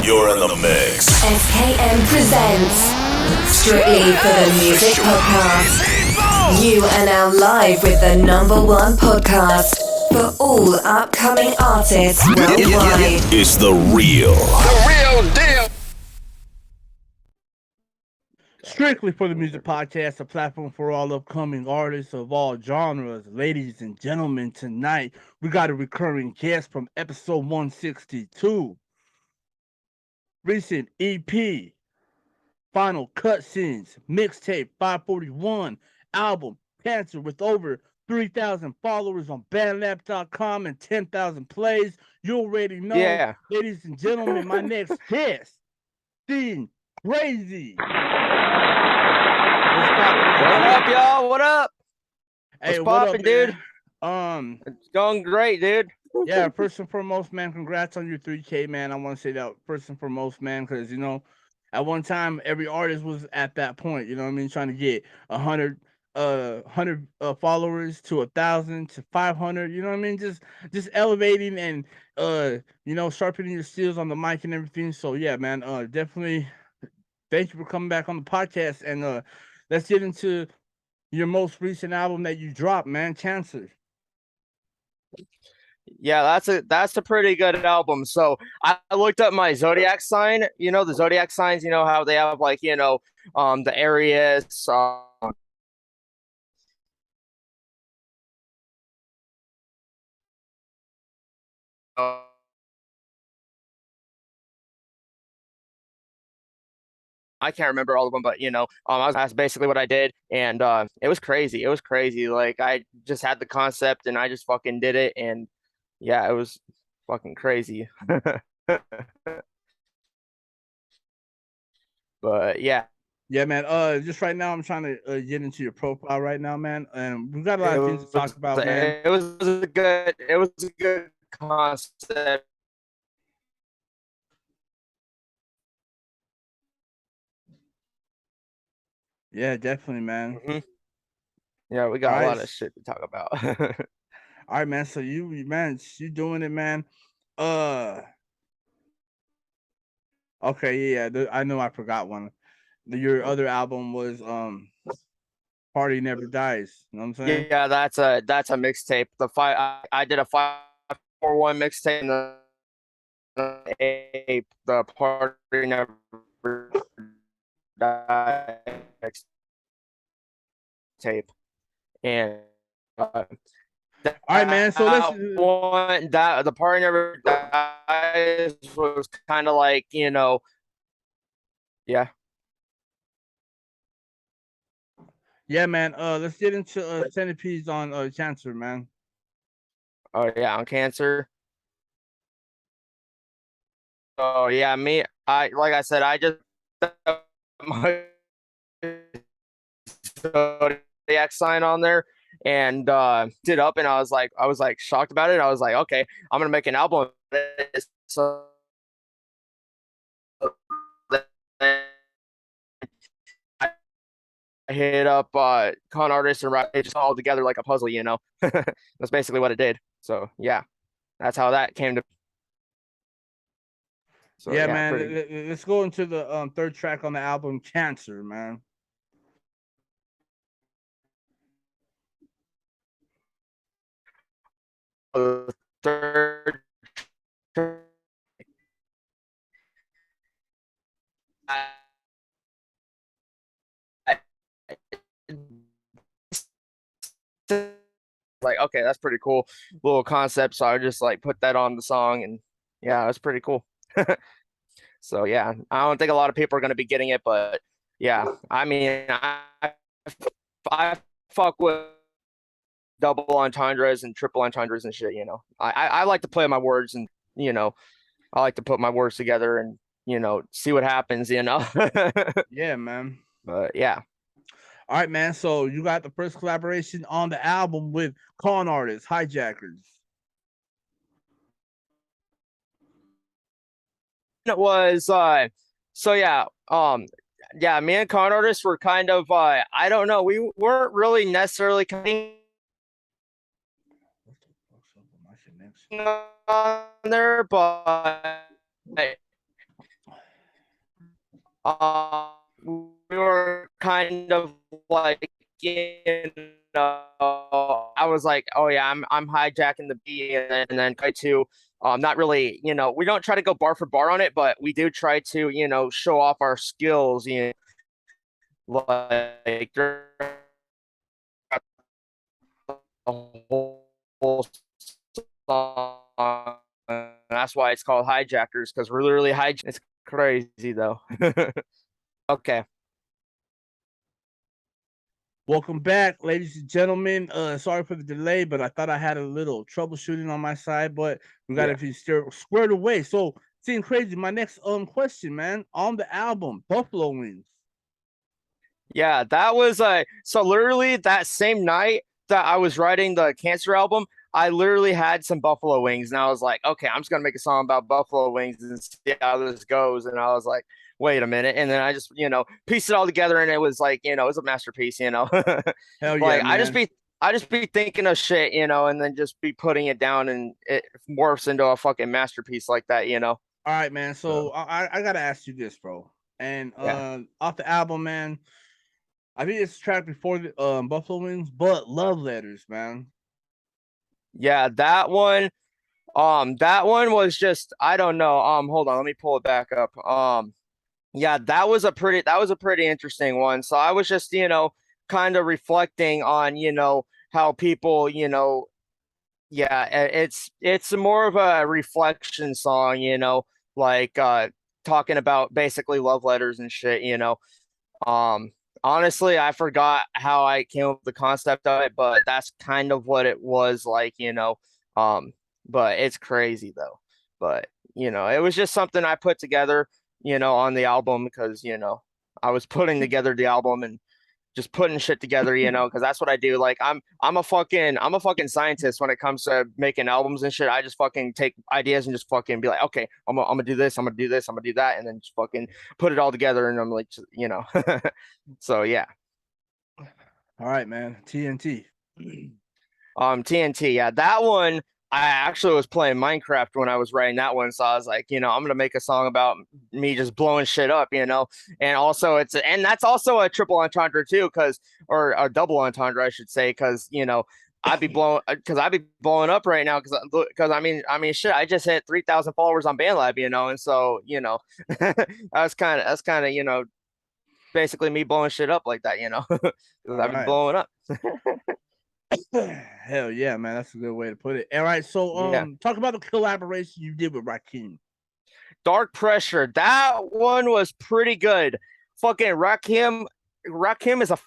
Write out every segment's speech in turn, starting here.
You're in the mix. SKM presents Strictly for the Music Podcast. You are now live with the #1 podcast for all upcoming artists worldwide. It's the real deal. Strictly for the Music Podcast, a platform for all upcoming artists of all genres. Ladies and gentlemen, tonight we got a recurring guest from episode 162. Recent EP, final cutscenes, mixtape 541, album Cancer with over 3,000 followers on BandLab.com and 10,000 plays. You already know. Yeah. Ladies and gentlemen, my next guest, Ceen Crazy. What up, y'all? What up? Hey, What's what poppin', up, dude? man? It's going great, dude. Yeah, first and foremost, man, congrats on your 3K, man. I want to say that first and foremost, man, because, you know, at one time, every artist was at that point, you know what I mean, trying to get 100 followers to 1,000 to 500, you know what I mean, just elevating and, you know, sharpening your skills on the mic and everything. So, yeah, man, definitely thank you for coming back on the podcast, and let's get into your most recent album that you dropped, man, Cancer. Yeah, that's a pretty good album. So I looked up my zodiac sign. You know the zodiac signs. You know how they have like the Aries. I can't remember all of them, but that's basically what I did, and it was crazy. It was crazy. Like I just had the concept, and I just fucking did it, and yeah, it was fucking crazy. But yeah, Yeah, man. Just right now, I'm trying to get into your profile right now, man, and we've got a lot it of things to talk about, man. it was a good concept. Yeah, definitely, man. Mhm. Yeah, we got a Alright. lot of shit to talk about. All right, man. So man, you doing it, man. Uh, okay, yeah. I know I forgot one. Your other album was Party Never Dies. You know what I'm saying? Yeah, that's a mixtape. I did a 541 mixtape and the party never died mixtape, and All right, man. So let's. the party never dies was kind of like yeah. Yeah, man. Let's get into centipedes on Cancer, man. Oh yeah, on Cancer. Oh yeah, like I said, I just my zodiac sign on there and did up, and I was like shocked about it. I was like, okay, I'm gonna make an album of this. So then I hit up con artists and write just all together like a puzzle, That's basically what it did. So yeah, that's how that came to. So yeah, man. Let's go into the third track on the album, Cancer, man. Third like, okay, that's pretty cool little concept. So I just like put that on the song, and yeah, it's pretty cool. So yeah, I don't think a lot of people are gonna be getting it, but yeah, I mean, I fuck with double entendres and triple entendres and shit. I like to play my words, and I like to put my words together and see what happens. Yeah, man. But yeah. All right, man. So you got the first collaboration on the album with con artists, Hijackers. It was so yeah, yeah, me and con artists were kind of I don't know, we weren't really necessarily coming on there, but we were kind of like, I was like, oh yeah, I'm hijacking the beat, and then try to not really, we don't try to go bar for bar on it, but we do try to, show off our skills, like the whole song. That's why it's called Hijackers, because we're literally hijacking. It's crazy though. Okay. Welcome back, ladies and gentlemen. Sorry for the delay, but I thought I had a little troubleshooting on my side, but we got everything squared away. So, Ceen Crazy, my next question, man, on the album, Buffalo Wings. Yeah, that was so literally that same night that I was writing the Cancer album, I literally had some buffalo wings, and I was like, okay, I'm just gonna make a song about buffalo wings and see how this goes. And I was like, wait a minute, and then I just pieced it all together, and it was like, it was a masterpiece. Hell yeah, Like man. I just be thinking of shit, and then just be putting it down, and it morphs into a fucking masterpiece like that. All right, man. So I gotta ask you this, bro. And Yeah. off the album, man, I think it's track before the Buffalo Wings, but Love Letters, man. Yeah, that one was just, I don't know. Hold on, let me pull it back up. Yeah, that was a pretty interesting one. So I was just, kind of reflecting on, how people, yeah, it's more of a reflection song, like talking about basically love letters and shit. Um, Honestly, I forgot how I came up with the concept of it, but that's kind of what it was like. Um, but it's crazy though. But it was just something I put together, on the album because, I was putting together the album and just putting shit together, because that's what I do. Like I'm a fucking scientist when it comes to making albums and shit. I just fucking take ideas and just fucking be like, okay, I'm gonna do this, I'm gonna do this, I'm gonna do that, and then just fucking put it all together. And I'm like. So yeah. All right, man. TNT. TNT, yeah, that one. I actually was playing Minecraft when I was writing that one, so I was like, I'm gonna make a song about me just blowing shit up. And also that's also a triple entendre too, or a double entendre, I should say, I'd be blowing up right now because I mean shit, I just hit 3,000 followers on BandLab, and so that's kind of basically me blowing shit up like that, because I've been Right. blowing up. Hell yeah, man. That's a good way to put it. All right. So Yeah. talk about the collaboration you did with Rykeem. Dark Pressure. That one was pretty good. Fucking Rakim is a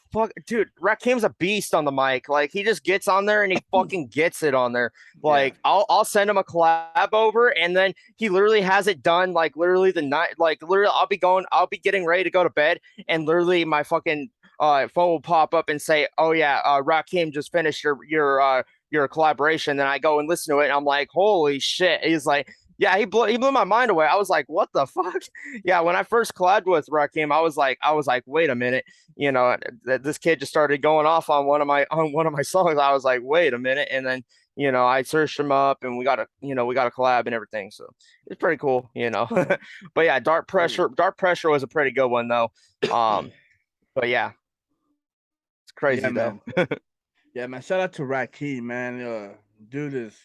dude. Rakim's a beast on the mic. Like he just gets on there and he fucking gets it on there. Like I'll send him a collab over, and then he literally has it done. Like literally the night. Like literally, I'll be getting ready to go to bed, and literally my fucking phone will pop up and say, "Oh yeah, Rakim just finished your collaboration." Then I go and listen to it, and I'm like, "Holy shit!" He's like, yeah, he blew my mind away. I was like, what the fuck? Yeah, when I first collabed with Rykeem, I was like, wait a minute, this kid just started going off on one of my songs. I was like, wait a minute, and then I searched him up, and we got a collab and everything. So it's pretty cool. But yeah, Dark Pressure was a pretty good one though. But yeah, it's Yeah, crazy though. man. Yeah, man. Shout out to Rykeem, man. Dude is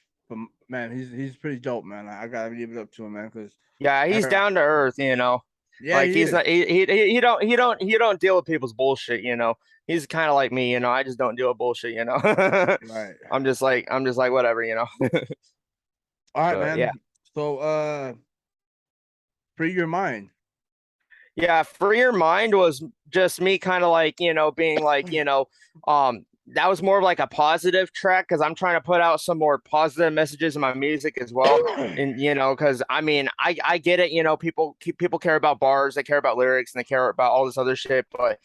man. He's pretty dope, man. I gotta give it up to him, man. Cause Yeah, he's down to earth. yeah, Like he he's is. not he don't deal with people's bullshit. He's kind of like me. I just don't deal with bullshit. Right. I'm just like whatever. All right, But yeah. man. So free your mind. Yeah, Free Your Mind was just me kind of like, being like, that was more of like a positive track because I'm trying to put out some more positive messages in my music as well. And because I mean, I get it, people care about bars, they care about lyrics, and they care about all this other shit, but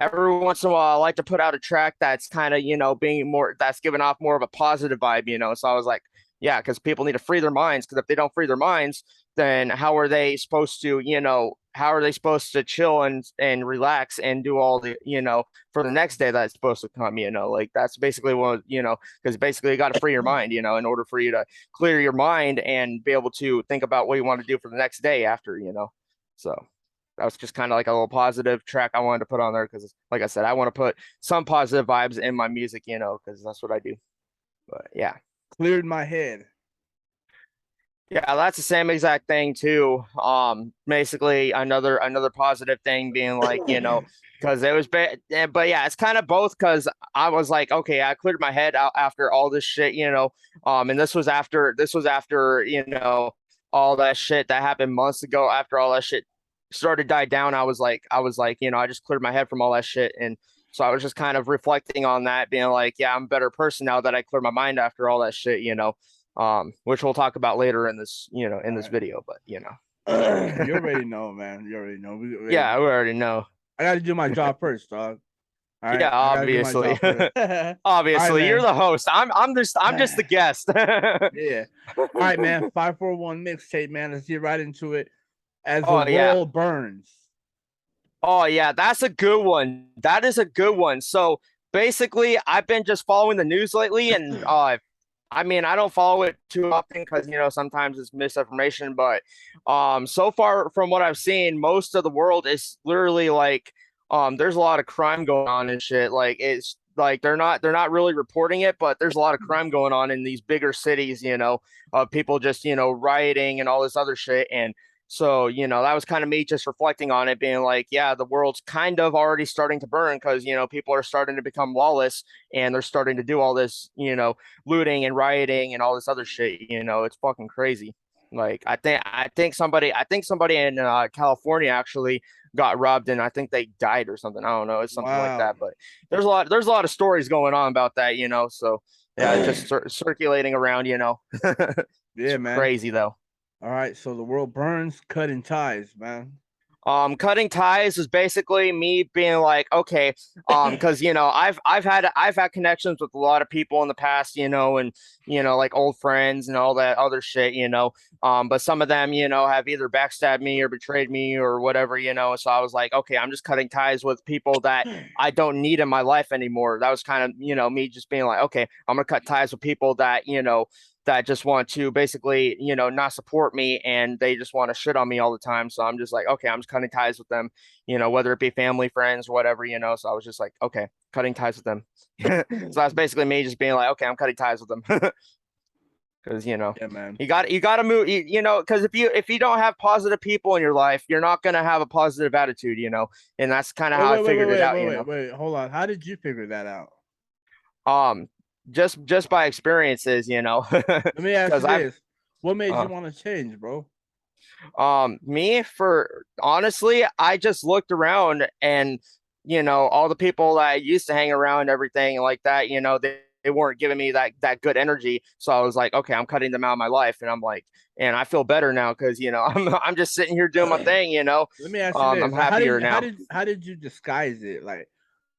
every once in a while I like to put out a track that's kind of, being more that's giving off more of a positive vibe. So I was like, yeah, because people need to free their minds, because if they don't free their minds, then how are they supposed to chill and relax and do all the for the next day that's supposed to come. Like that's basically what, because basically you got to free your mind, in order for you to clear your mind and be able to think about what you want to do for the next day after. So that was just kind of like a little positive track I wanted to put on there because, like I said, I want to put some positive vibes in my music, you know, because that's what I do. But yeah. Cleared my head. Yeah, that's the same exact thing too. Basically another positive thing being like, you know, because it was bad, but yeah, it's kind of both because I was like, okay, I cleared my head out after all this shit, you know, and this was after, you know, all that shit that happened months ago. After all that shit started to die down, I was like, you know, I just cleared my head from all that shit, and so I was just kind of reflecting on that, being like, yeah, I'm a better person now that I cleared my mind after all that shit, you know. Which we'll talk about later in this, you know, in this video, but you know, you already know, man. You already know. yeah, we already know. I got to do my job first, dog. All right, Yeah, I gotta do my obviously, job first. obviously, All you're right, the host. I'm just the guest. yeah. All right, man. 541 mixtape, man. Let's get right into it. As the Oh yeah, world burns. oh yeah, that's a good one. That is a good one. So basically, I've been just following the news lately, and I mean, I don't follow it too often because you know sometimes it's misinformation. But so far from what I've seen, most of the world is literally like there's a lot of crime going on and shit. Like it's like they're not really reporting it, but there's a lot of crime going on in these bigger cities. You know, of people just you know rioting and all this other shit. And so you know that was kind of me just reflecting on it, being like, yeah, the world's kind of already starting to burn because you know people are starting to become lawless and they're starting to do all this you know looting and rioting and all this other shit. You know, it's fucking crazy. Like I think somebody in California actually got robbed and I think they died or something. I don't know. It's something like Wow. that. But there's a lot of stories going on about that. You know, so yeah, it's just circulating around. You know, Yeah, it's man. crazy though. All right, so the world burns, cutting ties, man. Cutting ties is basically me being like, okay, because you know, I've had connections with a lot of people in the past, you know, and you know, like old friends and all that other shit, you know. But some of them, you know, have either backstabbed me or betrayed me or whatever, you know. So I was like, okay, I'm just cutting ties with people that I don't need in my life anymore. That was kind of, you know, me just being like, okay, I'm gonna cut ties with people that, you know, that just want to basically, you know, not support me and they just want to shit on me all the time. So I'm just like, okay, I'm just cutting ties with them, you know, whether it be family, friends, whatever, you know. So I was just like, okay, cutting ties with them. So that's basically me just being like, okay, I'm cutting ties with them. Because you know, Yeah, man. you got to move, you know, because if you don't have positive people in your life, you're not gonna have a positive attitude, you know, and that's kind of how I figured it out, you know. Wait. Hold on. How did you figure that out? Um, just by experiences, you know, Let me ask you because I've this. What made you uh, want to change, bro? Me for honestly, I just looked around and you know, all the people that I used to hang around and everything like that, you know, they weren't giving me that good energy. So I was like, okay, I'm cutting them out of my life. And I'm like, and I feel better now because you know, I'm just sitting here doing my thing, you know. Let me ask you I'm this. happier now. How did you disguise it? Like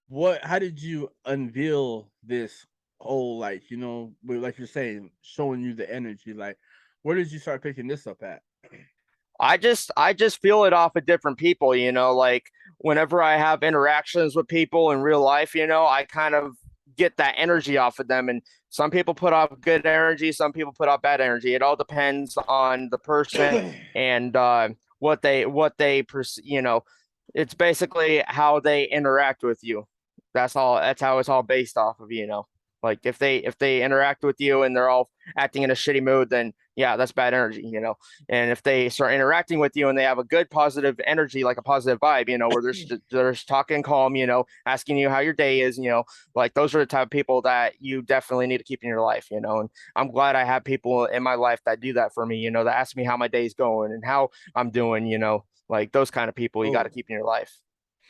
what how did you unveil this whole like, you know, like you're saying, showing you the energy? Like where did you start picking this up at? I just feel it off of different people, you know, like whenever I have interactions with people in real life, you know, I kind of get that energy off of them. And some people put off good energy, some people put off bad energy. It all depends on the person and you know, it's basically how they interact with you. That's all. That's how it's all based off of, you know. Like if they interact with you and they're all acting in a shitty mood, then yeah, that's bad energy, you know. And if they start interacting with you and they have a good positive energy, like a positive vibe, you know, where they're just talking calm, you know, asking you how your day is, you know, like those are the type of people that you definitely need to keep in your life, you know. And I'm glad I have people in my life that do that for me, you know, that ask me how my day's going and how I'm doing, you know, like those kind of people you got to Oh, keep in your life.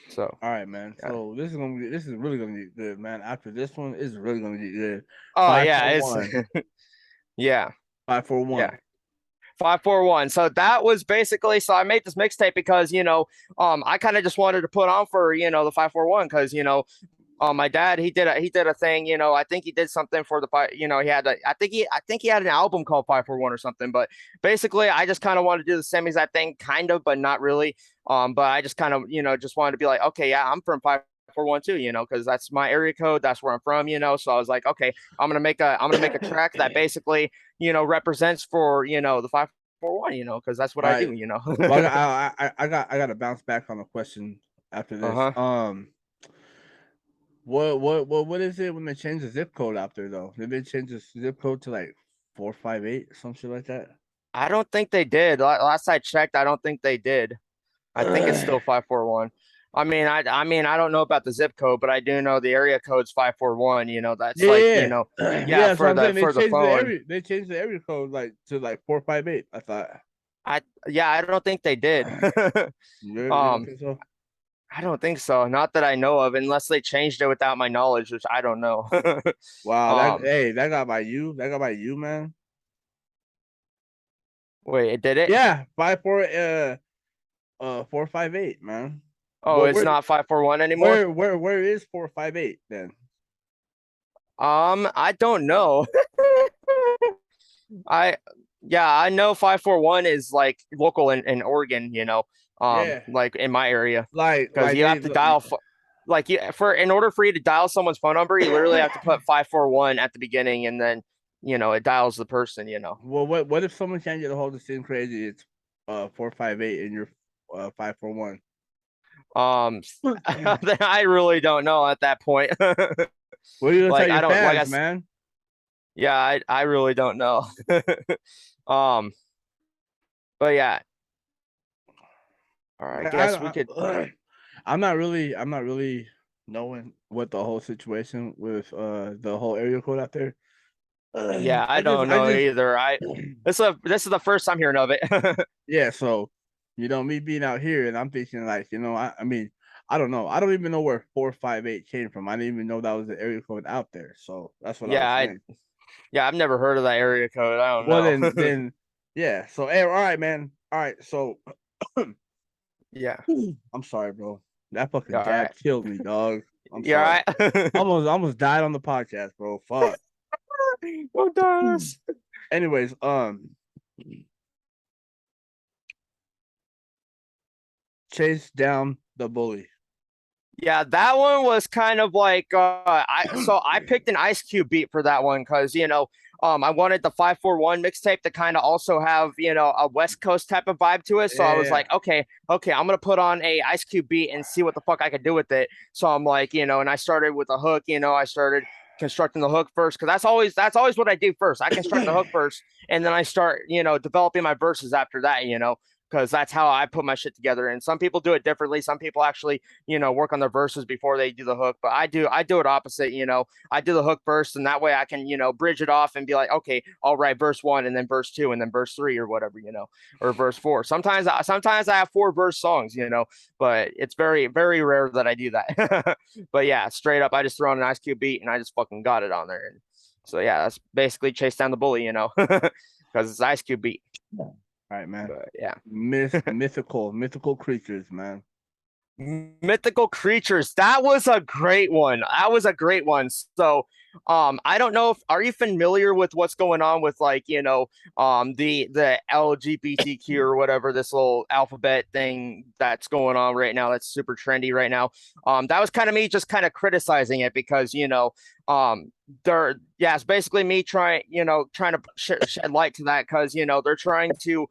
So, all right, man. yeah. So this is really gonna get good, man. After this one, it's really gonna get good. Oh Five yeah, four it's one. yeah, Five four yeah. one. 541. So that was basically so I made this mixtape because you know I kind of just wanted to put on for you know the 541 because you know my dad he did a thing you know I think he did something for the you know he had I think he had an album called 541 or something but basically I just kind of wanted to do the same exact thing kind of but not really but I just kind of you know just wanted to be like okay yeah I'm from 541 too you know because that's my area code that's where I'm from you know so I was like okay I'm gonna make a track that basically you know represents for you know the 541, because that's what All I right. do, Well, I got to bounce back on the question after this. Uh-huh. What is it when they change the zip code out there though? Did they change the zip code to like 458 some shit like that? I don't think they did. Last I checked, I don't think they did. I think it's still 541. I mean, I don't know about the zip code, but I do know the area code's 541. That's like, Yeah, yeah, yeah. So I'm saying for the phone. they changed the area code like to like 458. I thought. I don't think they did. You don't Um, think so? I don't think so. Not that I know of, unless they changed it without my knowledge, which I don't know. Wow, Um, that got by you. That got by you, man. Wait, it did it? Yeah, 458, man. Oh, Well, it's not 541 anymore. where is 458 then? I don't know. I Yeah, I know 541 is like local in Oregon, Yeah, like in my area, because like you have they to dial like in order for you to dial someone's phone number, you literally have to put 541 at the beginning, and then it dials the person. well, what if someone can't get a hold of Ceen Crazy? It's 458 and you're 541. Then I really don't know at that point. What are you gonna tell Like I your don't like fans, man? yeah, I really don't know. Um, but yeah, all right, I guess we could. I'm not really knowing what the whole situation with the whole area code out there. Yeah, I don't I know just either. This is the first time hearing of it. yeah. So me being out here and I'm thinking like I mean I don't know. I don't even know where 458 came from. I didn't even know that was the area code out there. So that's what I Yeah, was saying. I've never heard of that area code. I don't Well know. yeah. So hey, all right, man. All right. So Yeah. I'm sorry, bro. That fucking All jab right. killed me, dog. I'm You all sorry. right? Almost died on the podcast, bro. Fuck. Don't die us. Anyways, chase down the bully. Yeah, that one was kind of like I picked an Ice Cube beat for that one because I wanted the 541 mixtape to kind of also have a West Coast type of vibe to it. So I was Yeah. like, okay, I'm gonna put on a Ice Cube beat and see what the fuck I could do with it. So I'm like, and I started with a hook. I started constructing the hook first because that's always what I do first. I construct the hook first, and then I start developing my verses after that. Because that's how I put my shit together. And some people do it differently. Some people actually work on their verses before they do the hook. But I do it opposite. I do the hook first, and that way I can bridge it off and be like, okay, I'll write verse one and then verse two and then verse three or whatever, or verse four. Sometimes I have four verse songs, but it's very very rare that I do that. But yeah, straight up, I just throw on an Ice Cube beat and I just fucking got it on there. And so yeah, that's basically Chase Down the Bully, because it's Ice Cube beat. All right, man. But yeah. Mythical creatures, man. Mythical creatures. That was a great one. So, I don't know if are you familiar with what's going on with like, the LGBTQ or whatever, this little alphabet thing that's going on right now that's super trendy right now. That was kind of me just kind of criticizing it because, it's basically me trying to shed light to that because they're trying to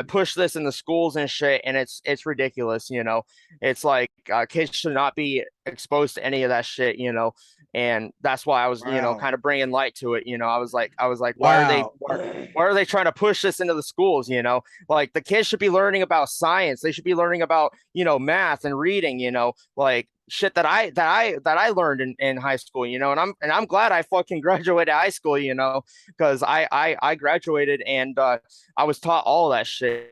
push this in the schools and shit, and it's ridiculous. It's like kids should not be exposed to any of that shit, and that's why I was Wow. kind of bringing light to it. I was like Wow. why are they trying to push this into the schools? Like the kids should be learning about science. They should be learning about math and reading. Like shit that I learned in high school, and I'm glad I fucking graduated high school, because I graduated and I was taught all that shit,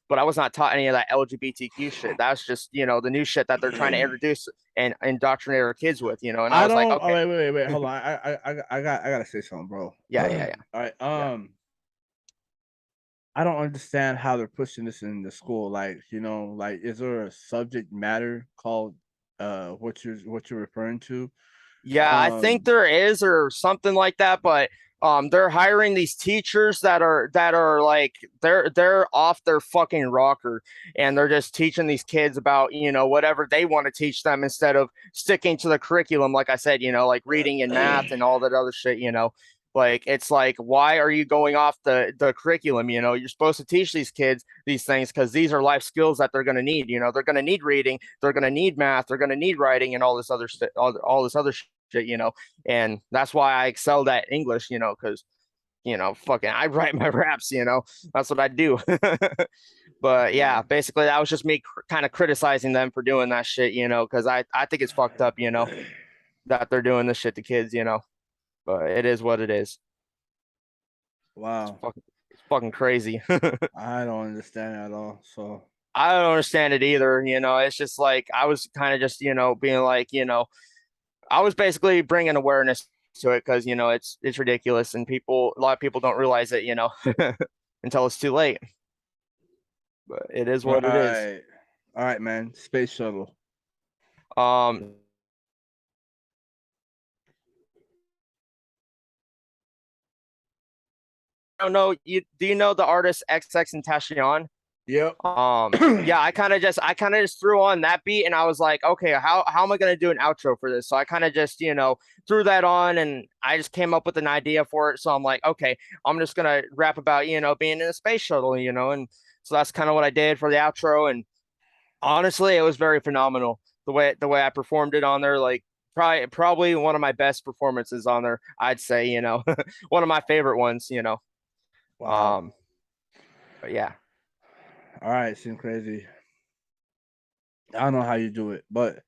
but I was not taught any of that LGBTQ shit. That's just the new shit that they're trying to introduce and indoctrinate our kids with, and I was like, don't. Oh, okay, wait. Hold on. I gotta say something, bro. yeah. All right. Yeah. I don't understand how they're pushing this in the school. Like, like is there a subject matter called what you're referring to? Yeah, I think there is or something like that, but they're hiring these teachers that are like they're off their fucking rocker, and they're just teaching these kids about whatever they want to teach them instead of sticking to the curriculum, like I said, like reading and math and all that other shit. Like it's like, why are you going off the curriculum? You know, you're supposed to teach these kids these things because these are life skills that they're going to need. You know, they're going to need reading, they're going to need math, they're going to need writing, and all this other all this other shit. You know, and that's why I excelled at English. You know, because fucking I write my raps. You know, that's what I do. But yeah, basically that was just me kind of criticizing them for doing that shit. You know, because I think it's fucked up. You know, that they're doing this shit to kids. You know, but it is what it is. Wow. It's fucking crazy. I don't understand at all. So I don't understand it either. You know, it's just like I was kind of just, being like, I was basically bringing awareness to it because, it's ridiculous and a lot of people don't realize it, until it's too late. But it is what it is. All right, man. Space shuttle. Um, I don't know. Do you know the artist XX and Tashion? Yep. Yeah, I kind of just threw on that beat and I was like, okay, how am I gonna do an outro for this? So I kind of just, threw that on and I just came up with an idea for it. So I'm like, okay, I'm just gonna rap about, being in a space shuttle, and so that's kind of what I did for the outro. And honestly, it was very phenomenal the way I performed it on there. Like probably one of my best performances on there, I'd say, one of my favorite ones. Wow. But yeah. All right, Ceen Crazy. I don't know how you do it, but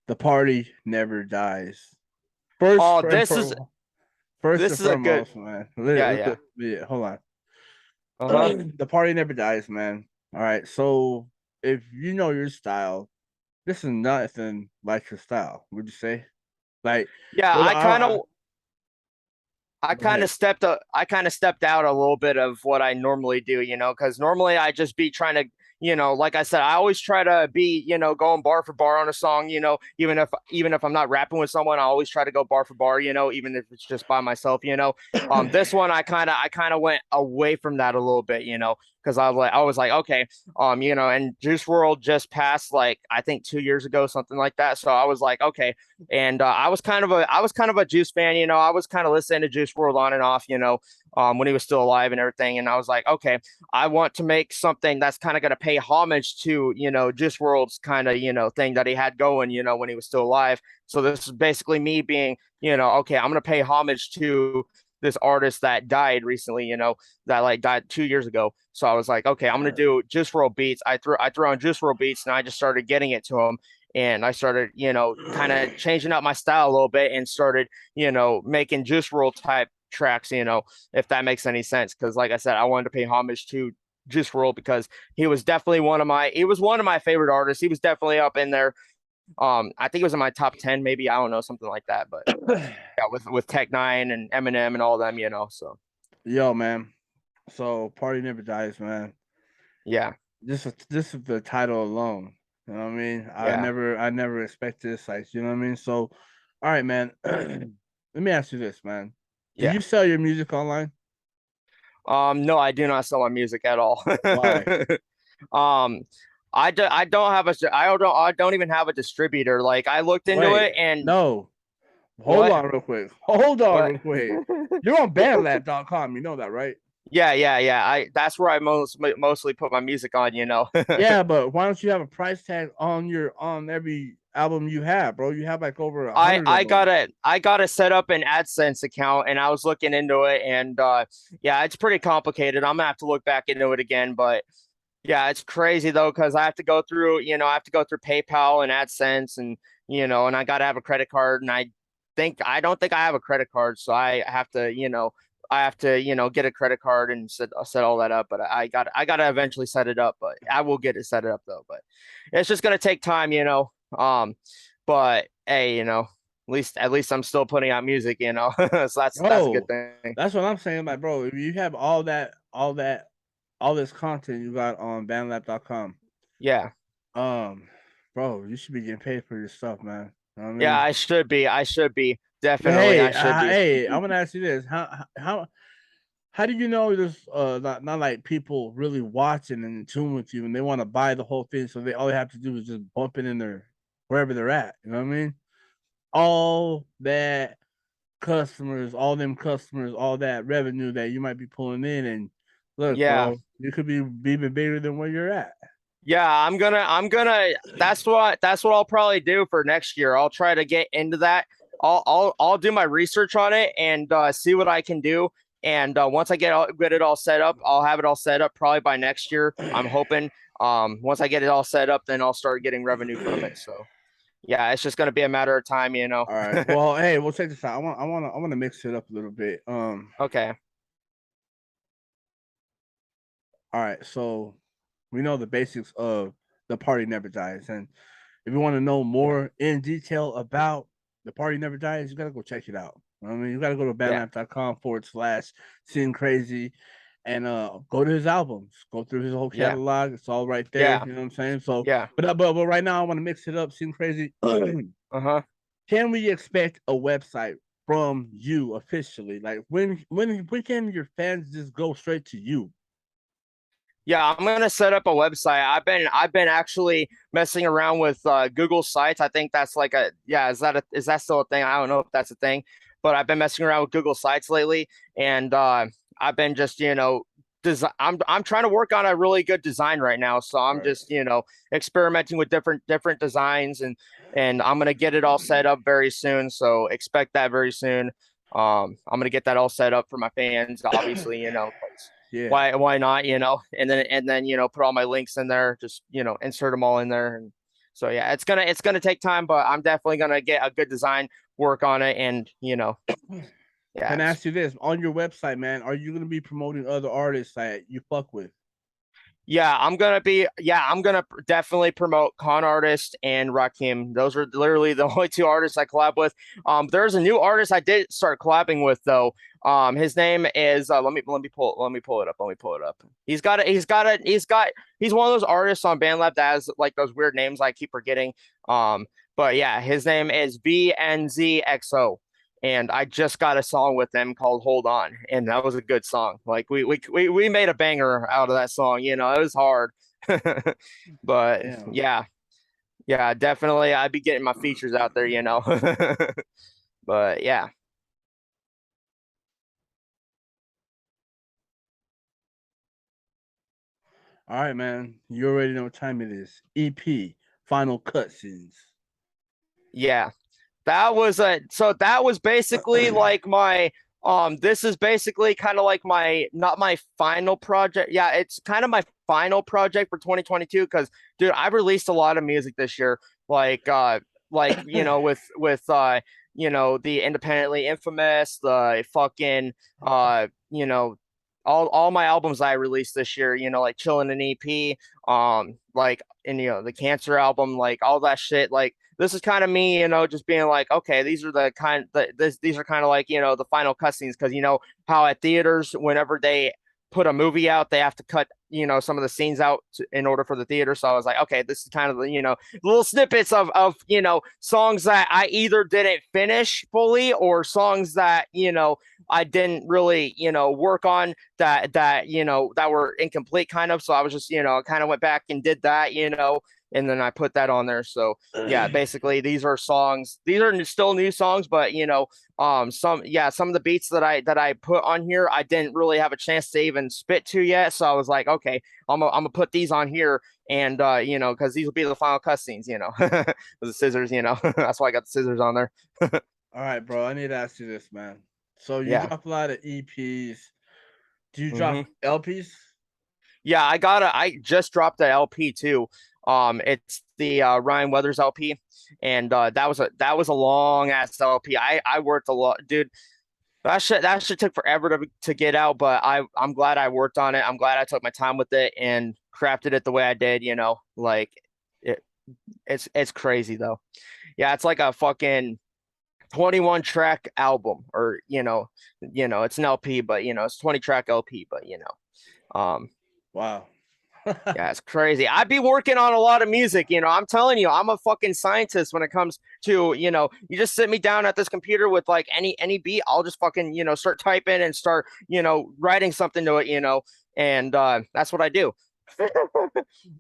the party never dies. Oh, First this and is a good. foremost, man. Yeah, yeah. Yeah, hold on. Uh-huh. The party never dies, man. All right, so if you know your style, this is nothing like your style. Would you say? Like, Yeah, well, I go ahead. I kind of stepped out a little bit of what I normally do, because normally I just be trying to, like I said, I always try to be, going bar for bar on a song, even if I'm not rapping with someone, I always try to go bar for bar, even if it's just by myself. This one I kind of went away from that a little bit, because I was like, okay, and Juice World just passed like I think 2 years ago, something like that. So I was like, okay, and I was kind of a Juice fan. I was kind of listening to Juice World on and off. When he was still alive and everything. And I was like, okay, I want to make something that's kind of going to pay homage to Juice World's kind of thing that he had going when he was still alive. So this is basically me being okay, I'm going to pay homage to this artist that died recently, that like died 2 years ago. So I was like, okay, I'm gonna do Juice World beats. I threw on Juice World beats and I just started getting it to him and I started, kind of changing up my style a little bit and started, making Juice World type tracks, if that makes any sense. Because, like I said, I wanted to pay homage to Juice World because he was one of my favorite artists. He was definitely up in there. I think it was in my top 10, maybe. I don't know, something like that. But yeah, with Tech Nine and Eminem and all them, So Yo, man. So party never dies, man. yeah, This is the title alone. You know what I mean? yeah, I never expected this. Like, you know what I mean? So, all right, man. Let me ask you this, man. Do yeah. you sell your music online? No, I do not sell my music at all. Why? um, I don't have I don't even have a distributor. Like I looked into Wait, it and no. Hold what on real quick. Hold on what real quick. You're on bandlab.com. You know that, right? yeah. That's where I mostly put my music on. Yeah, but why don't you have a price tag on every album you have, bro? You have like over 100 of them. I got to set up an AdSense account and I was looking into it and yeah, it's pretty complicated. I'm gonna have to look back into it again, but yeah, it's crazy though because I have to go through PayPal and AdSense and I got to have a credit card and I don't think I have a credit card, so I have to get a credit card and set all that up. But I got to eventually set it up. But I will get it set up though. But it's just gonna take time. But hey, at least I'm still putting out music. So that's a good Oh, thing. that's what I'm saying. Like, bro, if you have all this content you got on bandlab.com, Yeah. um, bro, you should be getting paid for your stuff, man. You know what I Yeah, mean? I should be. I should be. But Definitely, hey, I should be. hey, I'm gonna ask you this: how do you know there's not like people really watching and in tune with you and they want to buy the whole thing, so all they have to do is just bump it in their wherever they're at. You know what I mean? All that customers, all them customers, all that revenue that you might be pulling in, and look, Yeah. bro, you could be even bigger than where you're at. Yeah, I'm gonna that's what I'll probably do for next year. I'll try to get into that. I'll do my research on it and see what I can do. And once I get it all set up, I'll have it all set up probably by next year. I'm hoping. Once I get it all set up, then I'll start getting revenue from it. So yeah, it's just gonna be a matter of time, you know. All right. Well, hey, we'll check this out. I want to mix it up a little bit. Okay. All right. So we know the basics of The Party Never Dies, and if you want to know Yeah. more in detail about The Party Never Dies, you gotta go check it out. I mean, you gotta go to Yeah. bandlab.com/Ceen Crazy and go to his albums, go through his whole Yeah. catalog. It's all right there. Yeah. You know what I'm saying? So, Yeah. but right now I want to mix it up. Ceen Crazy. Uh-huh. Can we expect a website from you officially? Like when can your fans just go straight to you? Yeah, I'm gonna set up a website. I've been actually messing around with Google Sites. I think that's like a yeah. Is that still a thing? I don't know if that's a thing, but I've been messing around with Google Sites lately, and I've been just design. I'm trying to work on a really good design right now. So I'm Right. just experimenting with different designs, and I'm gonna get it all set up very soon. So expect that very soon. I'm gonna get that all set up for my fans, obviously, 'cause Yeah. why not, and then put all my links in there, just insert them all in there. And so yeah, it's gonna take time, but I'm definitely gonna get a good design, work on it, and yeah. Can I ask you this? On your website, man, are you gonna be promoting other artists that you fuck with? Yeah, I'm gonna definitely promote Con Artist and Rykeem. Those are literally the only two artists I collab with. There's a new artist I did start collabing with though. His name is let me pull it up. Let me pull it up. He's one of those artists on BandLab that has like those weird names I keep forgetting. But yeah, his name is VNZXO, and I just got a song with them called "Hold On," and that was a good song. Like we made a banger out of that song. It was hard, but Damn. yeah, yeah, definitely. I'd be getting my features out there. But yeah, All right, man. You already know what time it is. EP, final cutscenes. yeah. That was basically like my this is basically kind of like my not my final project. Yeah, it's kind of my final project for 2022 because dude, I've released a lot of music this year. With the independently infamous, the fucking all my albums I released this year, like Chillin' an EP, like and the Cancer album, like all that shit, like this is kind of me, just being like, okay, these are these are kind of like, the final cutscenes, because how at theaters, whenever they put a movie out, they have to cut, some of the scenes out in order for the theater. So I was like, okay, this is kind of the, little snippets of songs that I either didn't finish fully, or songs that, I didn't really, work on that were incomplete kind of. So I was just, kind of went back and did that, and then I put that on there. So yeah, basically these are songs. These are still new songs, but some of the beats that I put on here, I didn't really have a chance to even spit to yet. So I was like, okay, I'm gonna put these on here, and because these will be the final cutscenes, with the scissors, that's why I got the scissors on there. All right, bro. I need to ask you this, man. So you Yeah. drop a lot of EPs. Do you hmm drop LPs? Yeah, I just dropped the LP too. It's the Ryan Weathers LP, and that was a long ass LP. I worked a lot, dude. That shit took forever to get out, but I'm glad I worked on it. I'm glad I took my time with it and crafted it the way I did. Like it, it's crazy though. Yeah, it's like a fucking 21 track album, or it's an LP, but it's 20 track LP, but um Wow. yeah, it's crazy. I'd be working on a lot of music. I'm telling you, I'm a fucking scientist when it comes to, you just sit me down at this computer with like any beat, I'll just fucking, start typing and start, writing something to it, and that's what I do.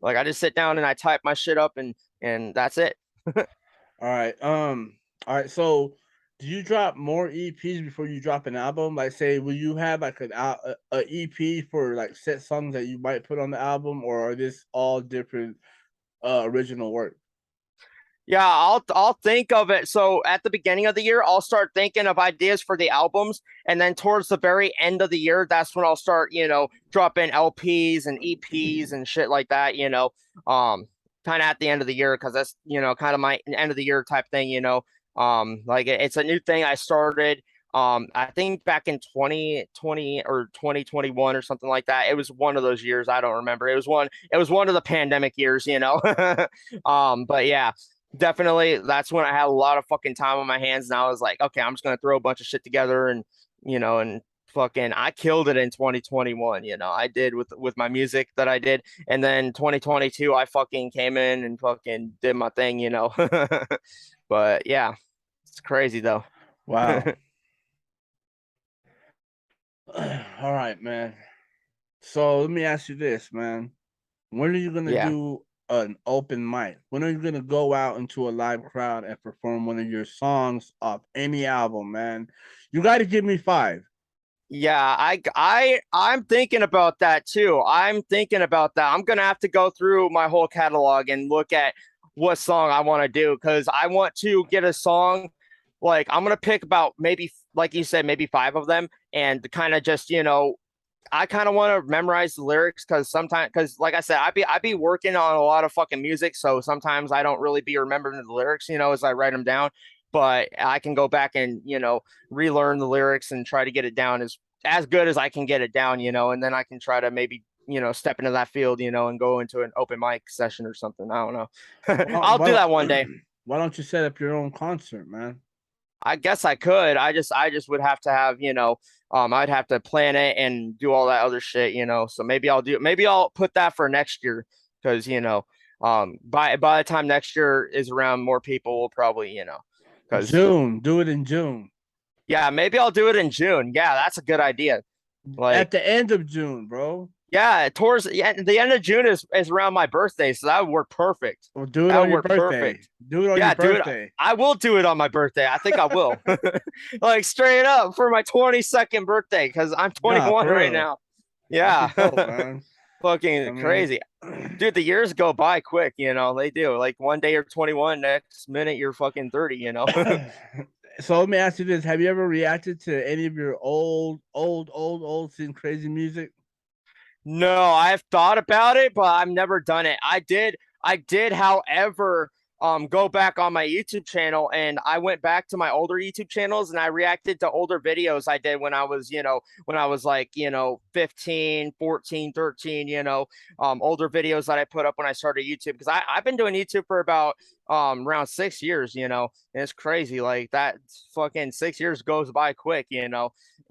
Like I just sit down and I type my shit up, and that's it. All right. All right. So do you drop more EPs before you drop an album? Like, say, will you have like a EP for like set songs that you might put on the album, or are this all different original work? Yeah, I'll think of it. So at the beginning of the year, I'll start thinking of ideas for the albums, and then towards the very end of the year, that's when I'll start, dropping LPs and EPs and shit like that. Kind of at the end of the year because that's kind of my end of the year type thing. Like it's a new thing I started. I think back in 2020 or 2021 or something like that. It was one of those years. I don't remember. It was one of the pandemic years. But yeah, definitely that's when I had a lot of fucking time on my hands, and I was like, okay, I'm just gonna throw a bunch of shit together, and fucking I killed it in 2021. I did with my music that I did, and then 2022 I fucking came in and fucking did my thing. But yeah, it's crazy though. Wow. All right, man. So let me ask you this, man. When are you gonna Yeah. do an open mic? When are you gonna go out into a live crowd and perform one of your songs off any album, man? You got to give me 5. Yeah, I'm thinking about that too. I'm thinking about that. I'm gonna have to go through my whole catalog and look at what song I want to do because I want to get a song. Like I'm gonna pick about maybe, like you said, maybe 5 of them, and kind of just I kind of want to memorize the lyrics because like I said, I be working on a lot of fucking music, so sometimes I don't really be remembering the lyrics, as I write them down. But I can go back and relearn the lyrics and try to get it down as good as I can get it down, and then I can try to maybe step into that field, and go into an open mic session or something. I don't know. Why, I'll why do don't that one day. why don't you set up your own concert, man? I guess I could. I just would have to have, I'd have to plan it and do all that other shit. So maybe I'll put that for next year because, by the time next year is around, more people will probably, because June, do it in June. yeah, maybe I'll do it in June. Yeah, that's a good idea. At Like, the end of June, bro. yeah, the end of June is around my birthday, so that would work perfect. Well, do it That on would your work birthday. perfect. Do it on your Yeah, do it. birthday. I will do it on my birthday. I think I will. Like straight up for my 22nd birthday because I'm Nah, 21 for right real. now. That'd be Yeah. dope, man. I Fucking mean, crazy. Dude, the years go by quick, they do. Like one day you're 21, next minute you're fucking 30. so let me ask you this: have you ever reacted to any of your old Ceen Crazy music? No, I've thought about it, but I've never done it. I did, however, go back on my YouTube channel and I went back to my older YouTube channels and I reacted to older videos I did when I was like, 15, 14, 13, older videos that I put up when I started YouTube because I've been doing YouTube for about around 6 years, and it's crazy. Like that fucking 6 years goes by quick.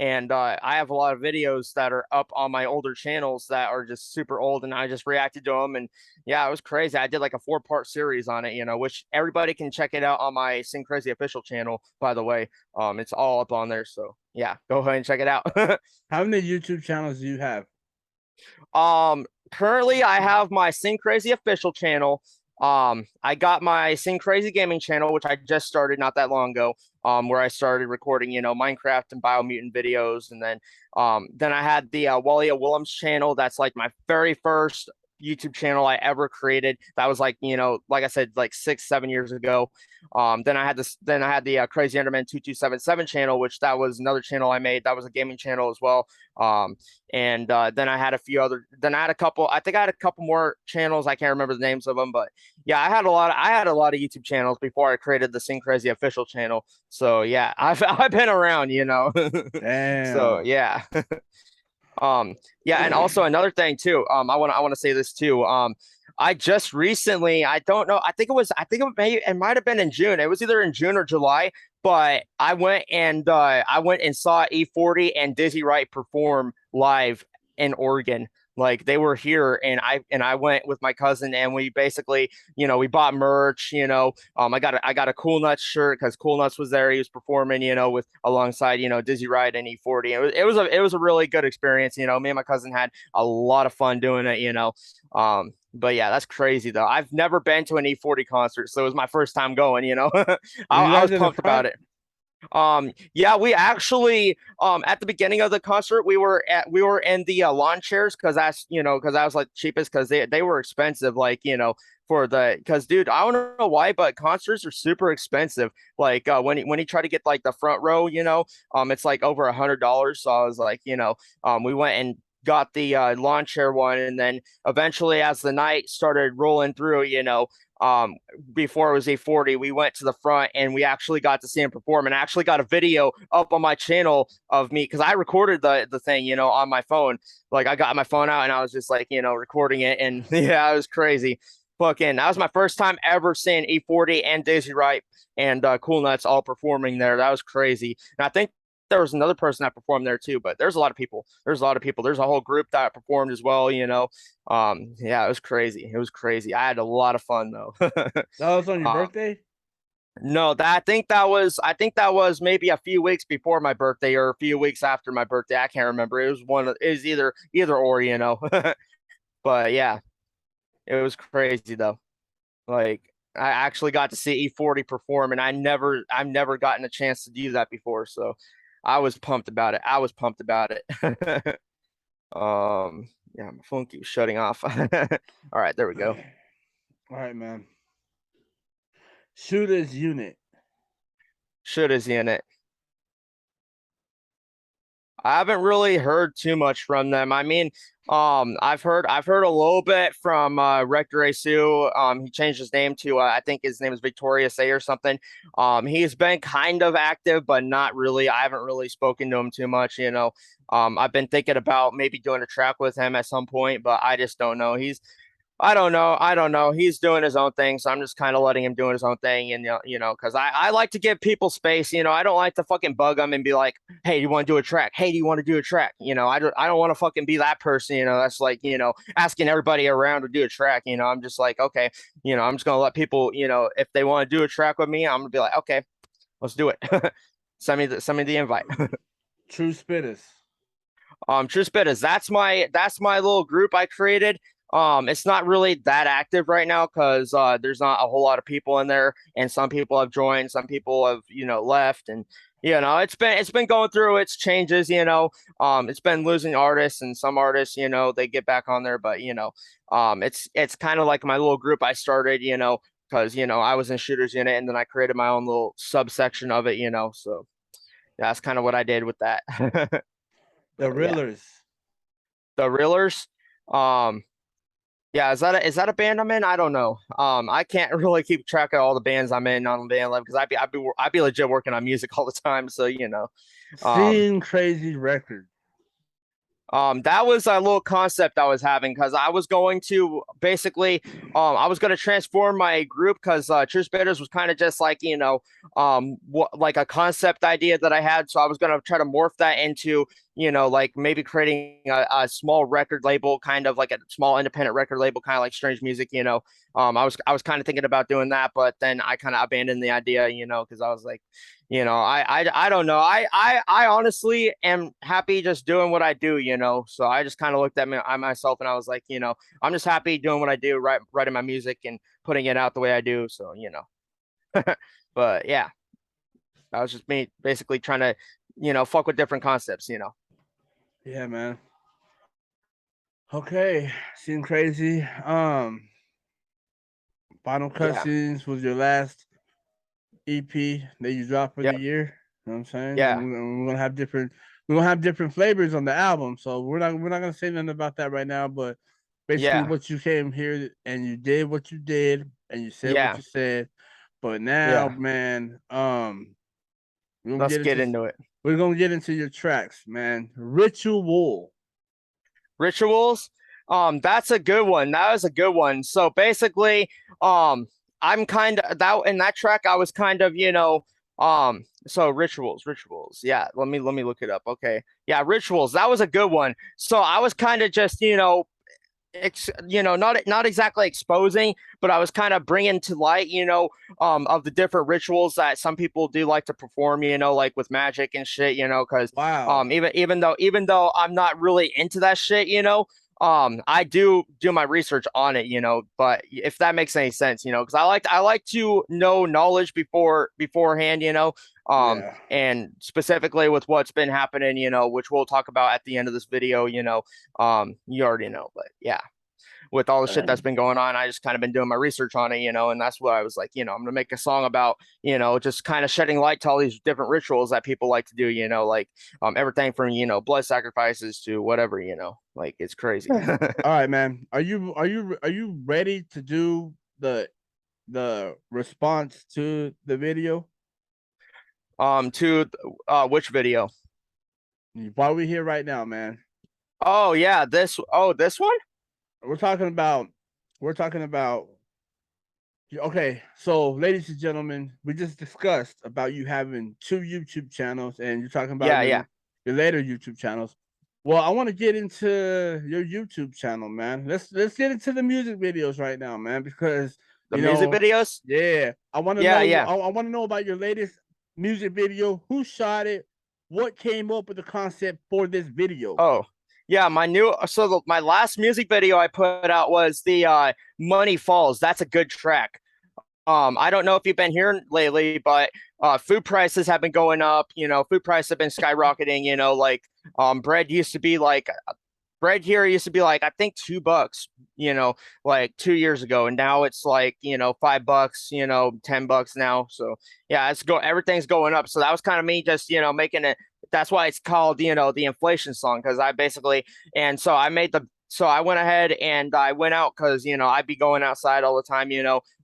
And I have a lot of videos that are up on my older channels that are just super old, and I just reacted to them. And yeah, it was crazy. I did like a 4-part series on it, which everybody can check it out on my Ceen Crazy official channel, by the way. It's all up on there. So yeah, go ahead and check it out. How many YouTube channels do you have? Currently I have my Ceen Crazy official channel. I got my Ceen Crazy gaming channel, which I just started not that long ago. Where I started recording, Minecraft and Biomutant videos, and then I had the Wally Willems channel. That's like my very first YouTube channel I ever created. That was like, like I said, like 6, 7 years ago. Then I had the Crazy Enderman 2277 channel, which that was another channel I made. That was a gaming channel as well. And then I had a few other. Then I had a couple. I think I had a couple more channels. I can't remember the names of them, but yeah, I had a lot of YouTube channels before I created the Ceen Crazy official channel. So yeah, I've been around. So Damn. yeah. Yeah, and also another thing too. I want to say this too. I just recently, I don't know, it might have been in June. It was either in June or July, but I went and saw E40 and Dizzy Wright perform live in Oregon. Like they were here, and I went with my cousin, and we basically, we bought merch. I got a Cool Nuts shirt because Cool Nuts was there. He was performing, with alongside, Dizzy Wright and E40. It was a really good experience. Me and my cousin had a lot of fun doing it. But yeah, that's crazy though. I've never been to an E40 concert, so it was my first time going. Were you I was guys in the pumped about front? it. Yeah, we actually at the beginning of the concert we were in the lawn chairs because because I was like cheapest because they were expensive like for the because dude I don't know why but concerts are super expensive like when he tried to get like the front row it's like over $100 so I was like we went and got the lawn chair one and then eventually as the night started rolling through um before it was 8:40 we went to the front and we actually got to see him perform and I actually got a video up on my channel of me because I recorded the thing on my phone like I got my phone out and I was just like recording it and yeah it was crazy fucking that was my first time ever seeing E40 and Daisy Wright and Cool Nuts all performing there that was crazy and I think there was another person that performed there too but there's a lot of people there's a whole group that performed as well yeah, it was crazy. It was crazy. I had a lot of fun though. That was on your Um, birthday? no, I think that was maybe a few weeks before my birthday or a few weeks after my birthday. I can't remember. It was either or. But yeah, it was crazy though. Like I actually got to see E40 perform and I've never gotten a chance to do that before. So I was pumped about it. I was pumped about it. Yeah, my phone keeps shutting off. All right, there we go. All right, man. Shooters unit. Should is in it. I haven't really heard too much from them. I mean, I've heard a little bit from Rector Asu. He changed his name to I think his name is Victorious A or something. He's been kind of active, but not really. I haven't really spoken to him too much. I've been thinking about maybe doing a track with him at some point, but I just don't know. I don't know. I don't know. He's doing his own thing, so I'm just kind of letting him do his own thing, and because I like to give people space. I don't like to fucking bug them and be like, "Hey, do you want to do a track? Hey, do you want to do a track?" I don't want to fucking be that person. That's like asking everybody around to do a track. I'm just like, okay, I'm just gonna let people, if they want to do a track with me, I'm gonna be like, okay, let's do it. Send me the invite. True Spitters. True Spitters, that's my little group I created. It's not really that active right now because there's not a whole lot of people in there, and some people have joined, some people have left, and it's been going through its changes. It's been losing artists, and some artists they get back on there, but it's kind of like my little group I started. Because I was in Shooters Unit, and then I created my own little subsection of it. So that's kind of what I did with that. The Yeah. Reelers. The Reelers. Um, yeah, is that a band I'm in? I don't know. I can't really keep track of all the bands I'm in on BandLab because I'd be legit working on music all the time. So um, Ceen Crazy record. that was a little concept I was having because I was going to basically, I was going to transform my group because True Spitters was kind of just like, like a concept idea that I had. So I was going to try to morph that into, like maybe creating a small record label, kind of like a small independent record label, kind of like Strange Music. I was kind of thinking about doing that, but then I kind of abandoned the idea, because I was like, I don't know. I honestly am happy just doing what I do. So I just kind of looked at myself and I was like, I'm just happy doing what I do, writing my music and putting it out the way I do. So, but yeah, that was just me basically trying to, fuck with different concepts. Yeah, man. Okay, Ceen Crazy. Final Yeah. Cutscenes was your last EP that you dropped for the Yep. year. You know what I'm saying? Yeah. We're gonna have different flavors on the album. So we're not gonna say nothing about that right now, but basically Yeah. what you came here and you did what you did and you said what Yeah. you said. But now, Yeah. man, we're gonna Let's get get into into it. your tracks, man. Ritual. Rituals. That's a good one. That was a good one. So basically, I'm kind of that in that track. I was kind of, so rituals. Yeah, let me look it up. Okay, yeah, rituals. That was a good one. So I was kind of just, not exactly exposing, but I was kind of bringing to light, of the different rituals that some people do like to perform, like with magic and shit, because Wow. even though I'm not really into that shit, I do my research on it, but if that makes any sense, because I like to know knowledge beforehand, Yeah. and specifically with what's been happening, which we'll talk about at the end of this video, you already know, but yeah, with all the shit that's been going on, I just kind of been doing my research on it, and that's what I was like, I'm gonna make a song about, just kind of shedding light to all these different rituals that people like to do, like everything from, blood sacrifices to whatever, like it's crazy. All right, man. Are you ready to do the response to the video? To which video? Why we here right now, man? Oh yeah, this one? We're talking about okay, so ladies and gentlemen, we just discussed about you having 2 YouTube channels and you're talking about Yeah. your later YouTube channels. Well, I want to get into your YouTube channel, man. Let's get into the music videos right now, man, because The music videos? yeah, I want to Yeah, know yeah. I want to know about your latest music video, who shot it, what came up with the concept for this video. Oh, yeah, my last music video I put out was the Money Falls. That's a good track. I don't know if you've been here lately, but food prices have been going up. Food prices have been skyrocketing. Like bread used to be like bread here used to be like I think $2, like 2 years ago, and now it's like $5, $10 now. So yeah, everything's going up. So that was kind of me just making it. That's why it's called the inflation song, because I basically and so I made the so I went ahead and I went out because I'd be going outside all the time.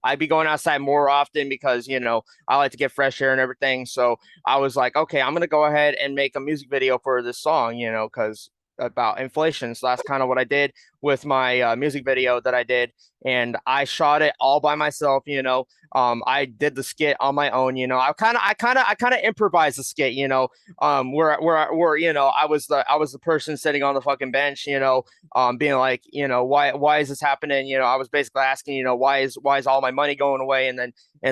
I'd be going outside more often because I like to get fresh air and everything. So I was like, okay, I'm gonna go ahead and make a music video for this song, because about inflation. So that's kind of what I did with my music video that I did, and I shot it all by myself. I did the skit on my own. I kind of improvised the skit. Where I was the person sitting on the fucking bench. Being like, why is this happening? I was basically asking, why is all my money going away? And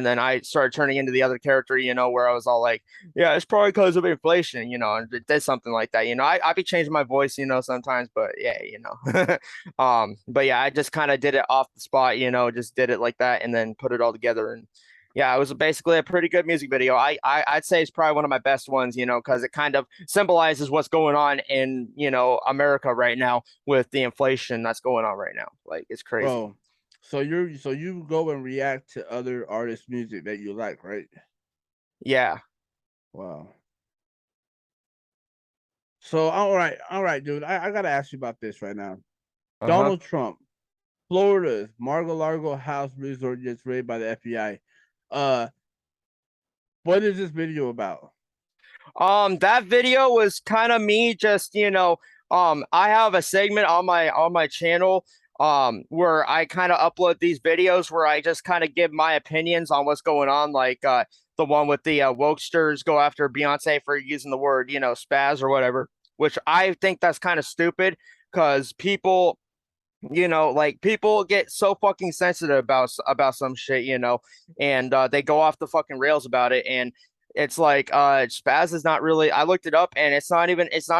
then I started turning into the other character, where I was all like, yeah, it's probably because of inflation, and it did something like that. I be changing my voice, sometimes, but yeah, but yeah, I just kind of did it off the spot, just did it like that and then put it all together. And yeah, it was basically a pretty good music video. I'd say it's probably one of my best ones, because it kind of symbolizes what's going on in, America right now with the inflation that's going on right now. Like it's crazy. Bro, so you go and react to other artists' music that you like, right? Yeah. Wow. So all right, dude. I gotta ask you about this right now. Donald Trump, Florida's Mar-a-Lago house resort gets raided by the FBI. What is this video about? That video was kind of me just, I have a segment on my channel where I kind of upload these videos where I just kind of give my opinions on what's going on, like the one with the wokesters go after Beyonce for using the word, spaz or whatever, which I think that's kind of stupid because people like people get so fucking sensitive about some shit, and they go off the fucking rails about it. And it's like spaz is not really, I looked it up and it's not even like it's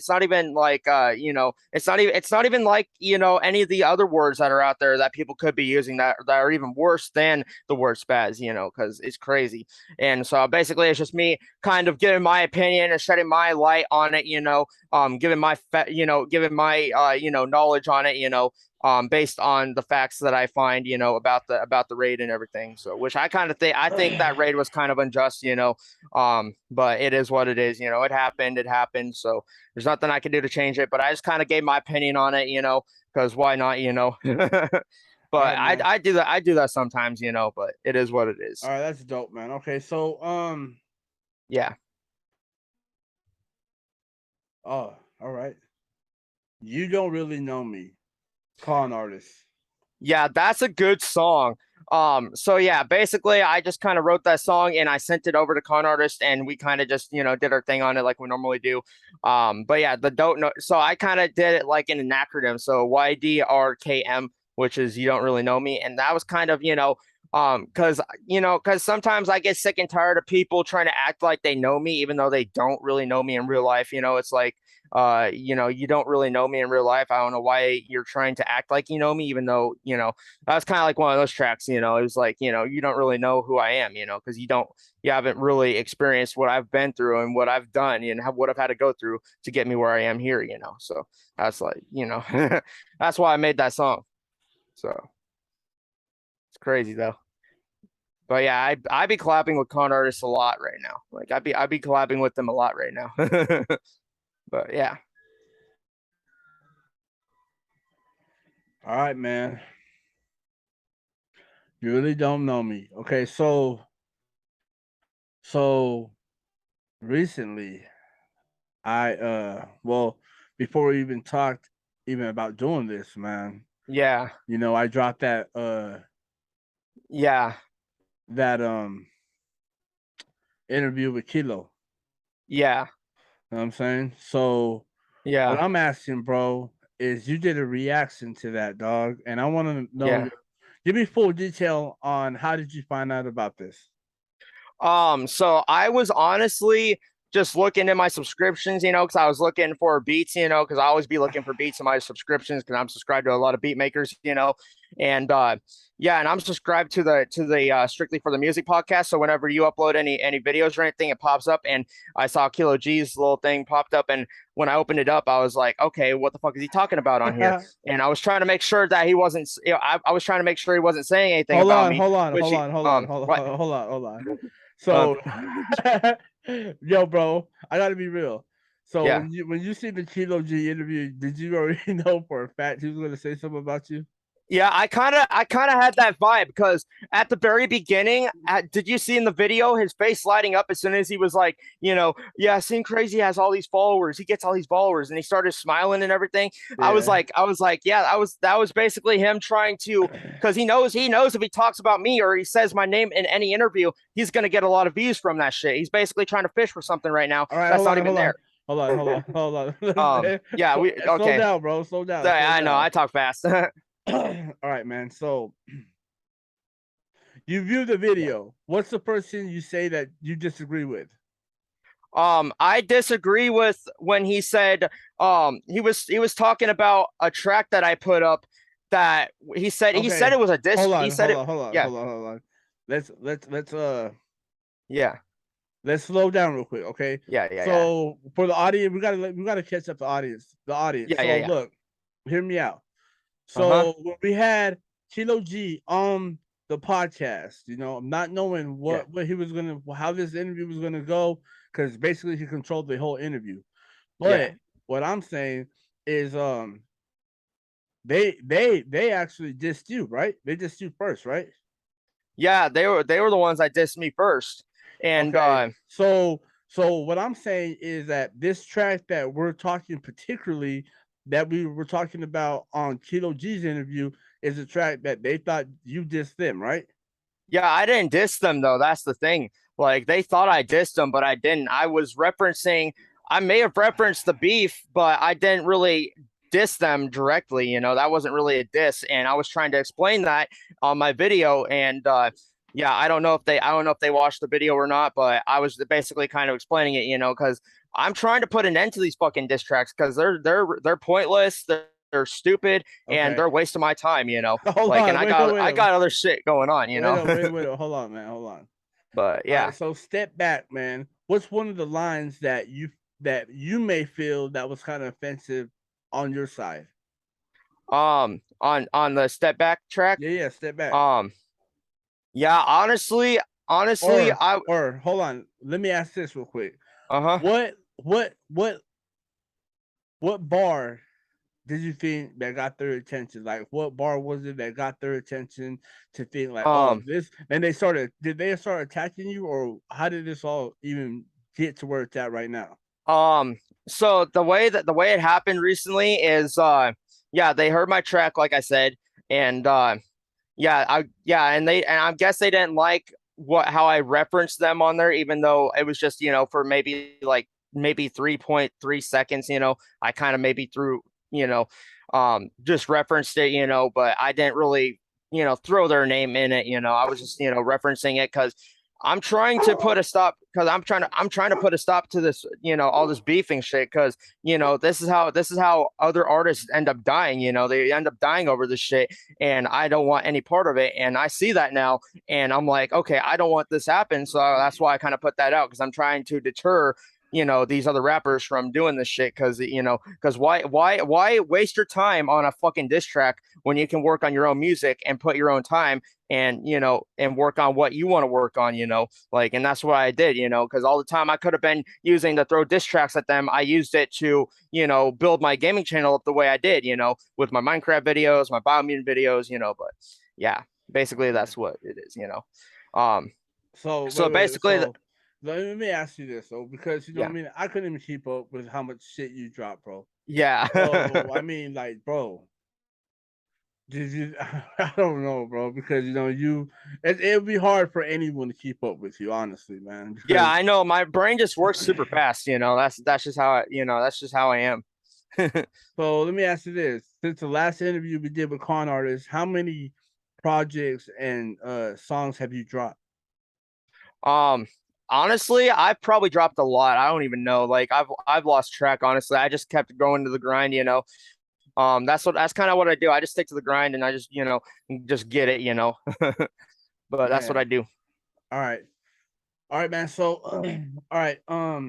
not even like any of the other words that are out there that people could be using that are even worse than the word spaz, because it's crazy. And so basically it's just me kind of giving my opinion and shedding my light on it, giving my knowledge on it, based on the facts that I find, about the raid and everything. So, which I think that raid was kind of unjust, but it is what it is, it happened. So there's nothing I can do to change it, but I just kind of gave my opinion on it, because why not, but right, I do that sometimes, but it is what it is. All right, that's dope, man. Okay, so yeah. Oh, all right. You don't really know me. Con artist. Yeah, that's a good song. So yeah, basically I just kind of wrote that song and I sent it over to Con Artist and we kind of just, did our thing on it like we normally do. But yeah, the don't know. So I kind of did it like in an acronym. So YDRKM, which is you don't really know me. And that was kind of, Because sometimes I get sick and tired of people trying to act like they know me, even though they don't really know me in real life. It's like, you don't really know me in real life. I don't know why you're trying to act like you know me, even though, that's kind of like one of those tracks. It was like, you don't really know who I am, because you haven't really experienced what I've been through and what I've done and what I've had to go through to get me where I am here. So that's like, that's why I made that song. So it's crazy though. But yeah, I be collabing with con artists a lot right now. Like I be collabing with them a lot right now. But yeah. All right, man. You really don't know me. Okay, so recently well, before we even talked even about doing this, man, Yeah. I dropped Yeah. that interview with Kilo. Yeah. You know what I'm saying? So what Yeah. I'm asking, bro, is you did a reaction to that, dog, and I want to know Yeah. give me full detail on how did you find out about this? So I was honestly just looking in my subscriptions, because I was looking for beats, because I always be looking for beats in my subscriptions because I'm subscribed to a lot of beat makers, and yeah, and I'm subscribed to the Strictly for the Music podcast. So whenever you upload any videos or anything, it pops up, and I saw Kilo G's little thing popped up, and when I opened it up, I was like, okay, what the fuck is he talking about on here? And I was trying to make sure that he wasn't, I was trying to make sure he wasn't saying anything Hold about on, me, hold on, which hold he, on, hold on, what, hold on. um, So, yo, bro, I gotta be real. So yeah. when you see the Kilo G interview, did you already know for a fact he was gonna say something about you? Yeah, I kind of had that vibe because at the very beginning, did you see in the video his face lighting up as soon as he was like, yeah, Ceen Crazy has all these followers, he gets all these followers, and he started smiling and everything. Yeah. I was like, yeah, that was basically him trying to, because he knows if he talks about me or he says my name in any interview, he's gonna get a lot of views from that shit. He's basically trying to fish for something right now All right, that's hold not on, even hold on, there. hold on. Yeah, we Slow okay. down, bro. Slow down, slow I know down. I talk fast. All right, man. So you view the video. What's the person you say that you disagree with? I disagree with when he said he was talking about a track that I put up that he said Okay, it was a diss. hold He on, said hold it, on, hold on, yeah, hold on, hold on. Let's yeah, let's slow down real quick, okay? yeah, yeah, yeah, So for the audience, we gotta catch up the audience. The audience. yeah, yeah, So yeah. look, hear me out. Uh-huh. So when we had Kilo G on the podcast, not knowing Yeah, what he was gonna how this interview was gonna go, because basically he controlled the whole interview. yeah. But what I'm saying is they actually dissed you, right? They dissed you first, right? Yeah, they were the ones that dissed me first. And Okay. So what I'm saying is that this track that we're talking particularly that we were talking about on Kilo G's interview is a track that they thought you dissed them, right? yeah, I didn't diss them though. That's the thing. Like they thought I dissed them, but I didn't. I may have referenced the beef, but I didn't really diss them directly. That wasn't really a diss. And I was trying to explain that on my video. And yeah, I don't know if they watched the video or not, but I was basically kind of explaining it, because I'm trying to put an end to these fucking diss tracks because they're pointless. They're stupid and Okay. they're wasting my time. Hold Like, and on, I wait a got I minute. got other shit going on, Wait a wait a hold on, man. Hold on. But All right, yeah. so step back, man. What's one of the lines that you may feel that was kind of offensive on your side? On the step back track. Yeah, yeah, step back. Um, yeah, honestly, Or hold on, let me ask this real quick. uh-huh. What what what what bar did you think that got their attention? Like what bar was it that got their attention to think like, oh, Um, this and did they start attacking you or how did this all even get to where it's at right now? um, so the way it happened recently is yeah, they heard my track, like I said, and and I guess they didn't like how I referenced them on there, even though it was just, for maybe 3.3 seconds, I kind of maybe threw, just referenced it, but I didn't really throw their name in it. I was just, referencing it because I'm trying to put a stop because I'm trying to put a stop to this, all this beefing shit because, this is how other artists end up dying, they end up dying over this shit and I don't want any part of it. And I see that now and I'm like, okay, I don't want this happen. So that's why I kind of put that out because I'm trying to deter these other rappers from doing this shit because why waste your time on a fucking diss track when you can work on your own music and put your own time and and work on what you want to work on, like, and that's what I did, because all the time I could have been using to throw diss tracks at them, I used it to build my gaming channel up the way I did, with my Minecraft videos, my biomutant videos, but yeah, basically that's what it is. um So so wait. basically So let me ask you this, though, because what yeah, I mean, I couldn't even keep up with how much shit you drop, bro. yeah. So I mean, like, bro, did you? I don't know, bro, because it'd be hard for anyone to keep up with you, honestly, man. Yeah, Because I know. My brain just works super fast. That's just how that's just how I am. so let me ask you this: since the last interview we did with con artists, how many projects and songs have you dropped? Um, Honestly, I've probably dropped a lot. I don't even know. Like I've lost track. Honestly, I just kept going to the grind. That's kind of what I do. I just stick to the grind and I just just get it. But that's what I Man, do. all right, man. So, all right, all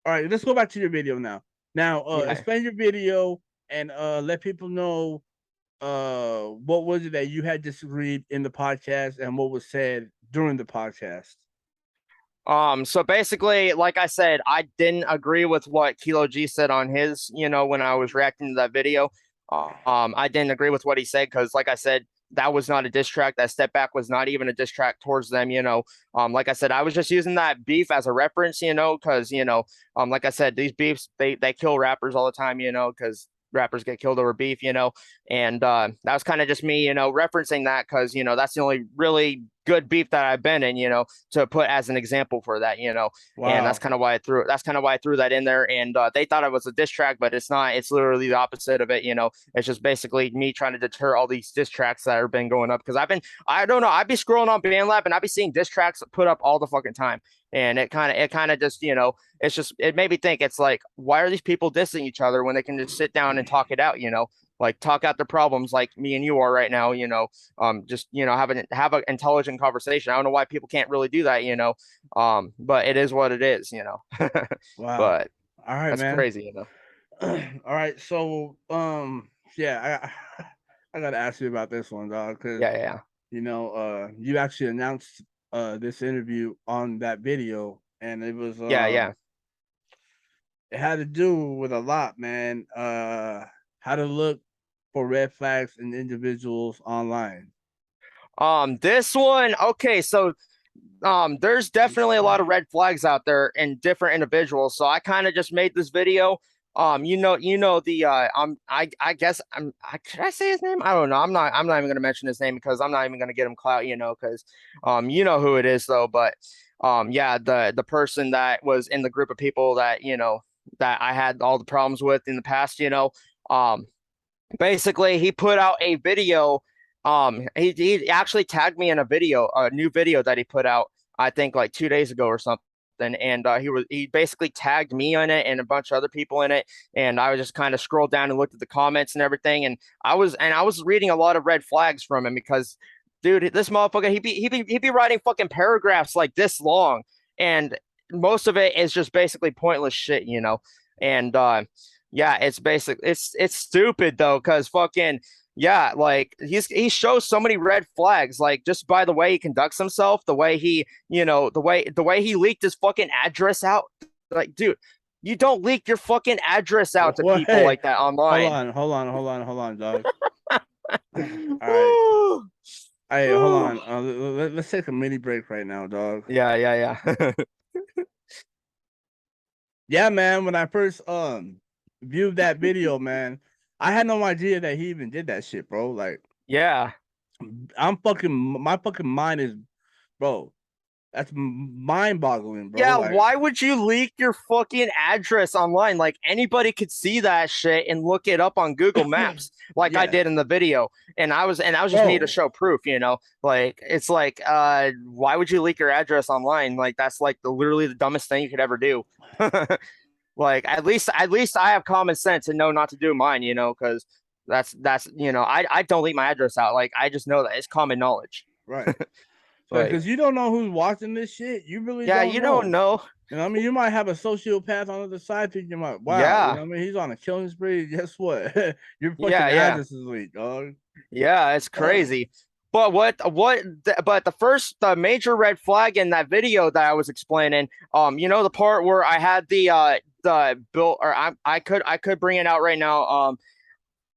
right. Let's go back to your video now. Now, Yeah. explain your video and let people know what was it that you had disagreed in the podcast and what was said during the podcast. So basically, like I said, I didn't agree with what Kilo G said on his, when I was reacting to that video. I didn't agree with what he said because, like I said, that was not a diss track. That step back was not even a diss track towards them. Like I said, I was just using that beef as a reference, because like I said, these beefs they kill rappers all the time, because rappers get killed over beef, and that was kind of just me, referencing that because that's the only really good beef that I've been in, to put as an example for that, and that's Wow. kind of why I threw that's kind of why I threw that in there. And they thought it was a diss track, but it's not. It's literally the opposite of it. It's just basically me trying to deter all these diss tracks that have been going up because I don't know, I'd be scrolling on BandLab and I'd be seeing diss tracks put up all the fucking time, and it kind of just it made me think it's like why are these people dissing each other when they can just sit down and talk it out, like talk out their problems like me and you are right now, just have an intelligent conversation. I don't know why people can't really do that, but it is what it is, Wow. but All right, that's man. crazy, All right. So, yeah, I gotta ask you about this one, dog, because yeah, yeah, you actually announced this interview on that video, and it was yeah, yeah. it had to do with a lot, man. How to look for red flags in individuals online. This one, okay, so there's definitely a lot of red flags out there in different individuals. So I kind of just made this video. The I guess could I say his name? I don't know. I'm not even gonna mention his name because I'm not even gonna get him clout, because you know who it is though. But yeah, the person that was in the group of people that that I had all the problems with in the past, um basically he put out a video. He actually tagged me in a new video that he put out, I think like 2 days ago or something. And he basically tagged me in it and a bunch of other people in it. And I was just kind of scrolled down and looked at the comments and everything. And I was reading a lot of red flags from him because, dude, this motherfucker, he'd be writing fucking paragraphs like this long, and most of it is just basically pointless shit, And yeah, it's stupid though, because fucking yeah, like he shows so many red flags, like just by the way he conducts himself, the way he, the way he leaked his fucking address out. Like, dude, you don't leak your fucking address out to Well, people hey, like that online. hold on, dog. All right. Hey, hold on. Let's take a mini break right now, dog. Yeah, yeah, yeah. Yeah, man. When I first viewed that video, man, I had no idea that he even did that shit, bro. Like, Yeah. my fucking mind is, bro. That's mind-boggling, bro. Yeah, Like, why would you leak your fucking address online? Like anybody could see that shit and look it up on Google Maps, like I yeah, did in the video. And I was just need to bro. show proof, you know. Like it's like, why would you leak your address online? Like that's like literally the dumbest thing you could ever do. Like at least I have common sense and know not to do mine, you know, because that's you know, I don't leak my address out. Like I just know that it's common knowledge. Right. So, Like, because you don't know who's watching this shit, you really yeah, don't you don't know. know. You know what I mean? You might have a sociopath on the other side thinking like, wow, you know Yeah, what I mean? He's on a killing spree. Guess what? Your fucking yeah, yeah. address is leaked, dog. Yeah, it's crazy. But the major red flag in that video that I was explaining, you know the part where I had the bill, or I could bring it out right now.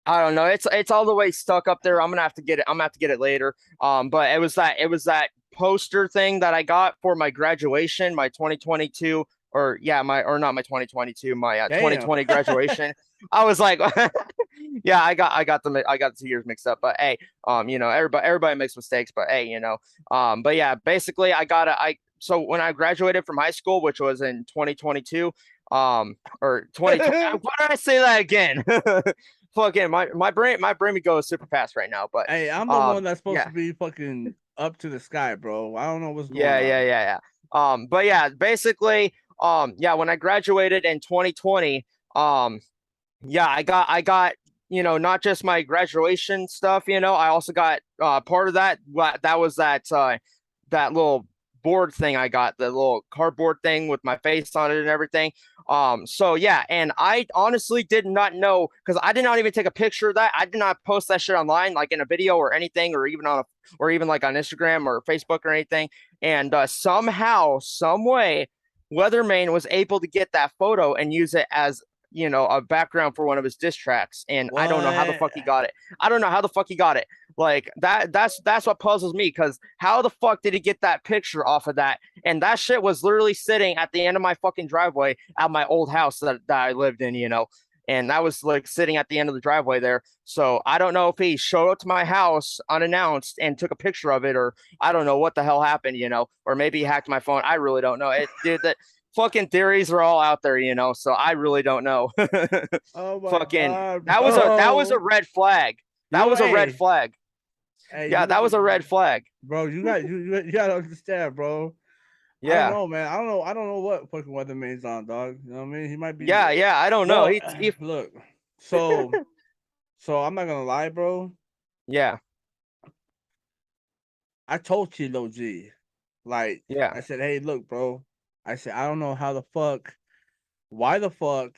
I don't know. It's all the way stuck up there. I'm gonna have to get it. I'm gonna have to get it later. But it was that poster thing that I got for my graduation, my 2022, or yeah, not my 2022, my Damn. 2020 graduation. I was like, yeah, I got the 2 years mixed up. But hey, you know, everybody makes mistakes. But hey, you know, but yeah, basically, so when I graduated from high school, which was in 2022, or 2020, why did I say that again? Fucking my brain would go super fast right now. But Hey, I'm the one that's supposed to yeah, be fucking up to the sky, bro. I don't know what's going yeah, yeah, on. yeah, yeah. But yeah, basically, yeah, when I graduated in 2020, yeah, I got, you know, not just my graduation stuff, you know, I also got part of that. That was that little board thing I got, the little cardboard thing with my face on it and everything. So yeah, and I honestly did not know, because I did not even take a picture of that. I did not post that shit online, like in a video or anything, or even or even like on Instagram or Facebook or anything. And somehow, some way, Weatherman was able to get that photo and use it as, you know, a background for one of his diss tracks. And I don't know how the What? fuck he got it. I don't know how the fuck he got it. Like that's what puzzles me, because how the fuck did he get that picture off of that? And that shit was literally sitting at the end of my fucking driveway at my old house that I lived in, you know. And that was like sitting at the end of the driveway there. So I don't know if he showed up to my house unannounced and took a picture of it, or I don't know what the hell happened, you know, or maybe he hacked my phone. I really don't know. Dude, that fucking theories are all out there, you know. So I really don't know. Oh my Fucking god, that was a bro. red flag. That was a red Hey, flag. hey, Yeah, that was a red flag. bro, you gotta understand, bro. I don't Yeah. know, man. I don't know what fucking Weatherman's on, dog. You know what I mean? He might be. Yeah, yeah, I don't know. Well, He look. So, I'm not gonna lie, bro. yeah, I told Kilo G, like, yeah. I said, hey, look, bro. I said, I don't know how the fuck, why the fuck,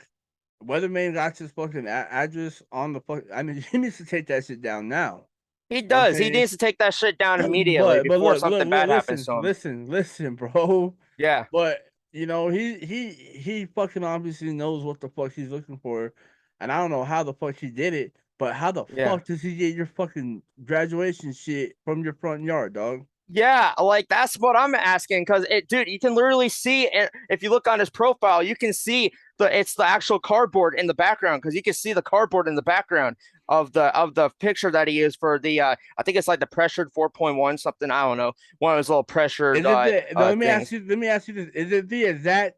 Weatherman got his fucking address on the fuck. I mean, he needs to take that shit down now. He does. He Okay. needs to take that shit down immediately But before look, something bad happens to him. listen, bro. Yeah. But you know, he fucking obviously knows what the fuck he's looking for, and I don't know how the fuck he did it. But how the Yeah. fuck does he get your fucking graduation shit from your front yard, dog? Yeah, like that's what I'm asking, because dude, you can literally see it. If you look on his profile, you can see it's the actual cardboard in the background, because you can see the cardboard in the background of the picture that he used for the I think it's like the pressured 4.1 something, I don't know, one of those little pressured Is it the? No, things. let me ask you this: Is it the exact?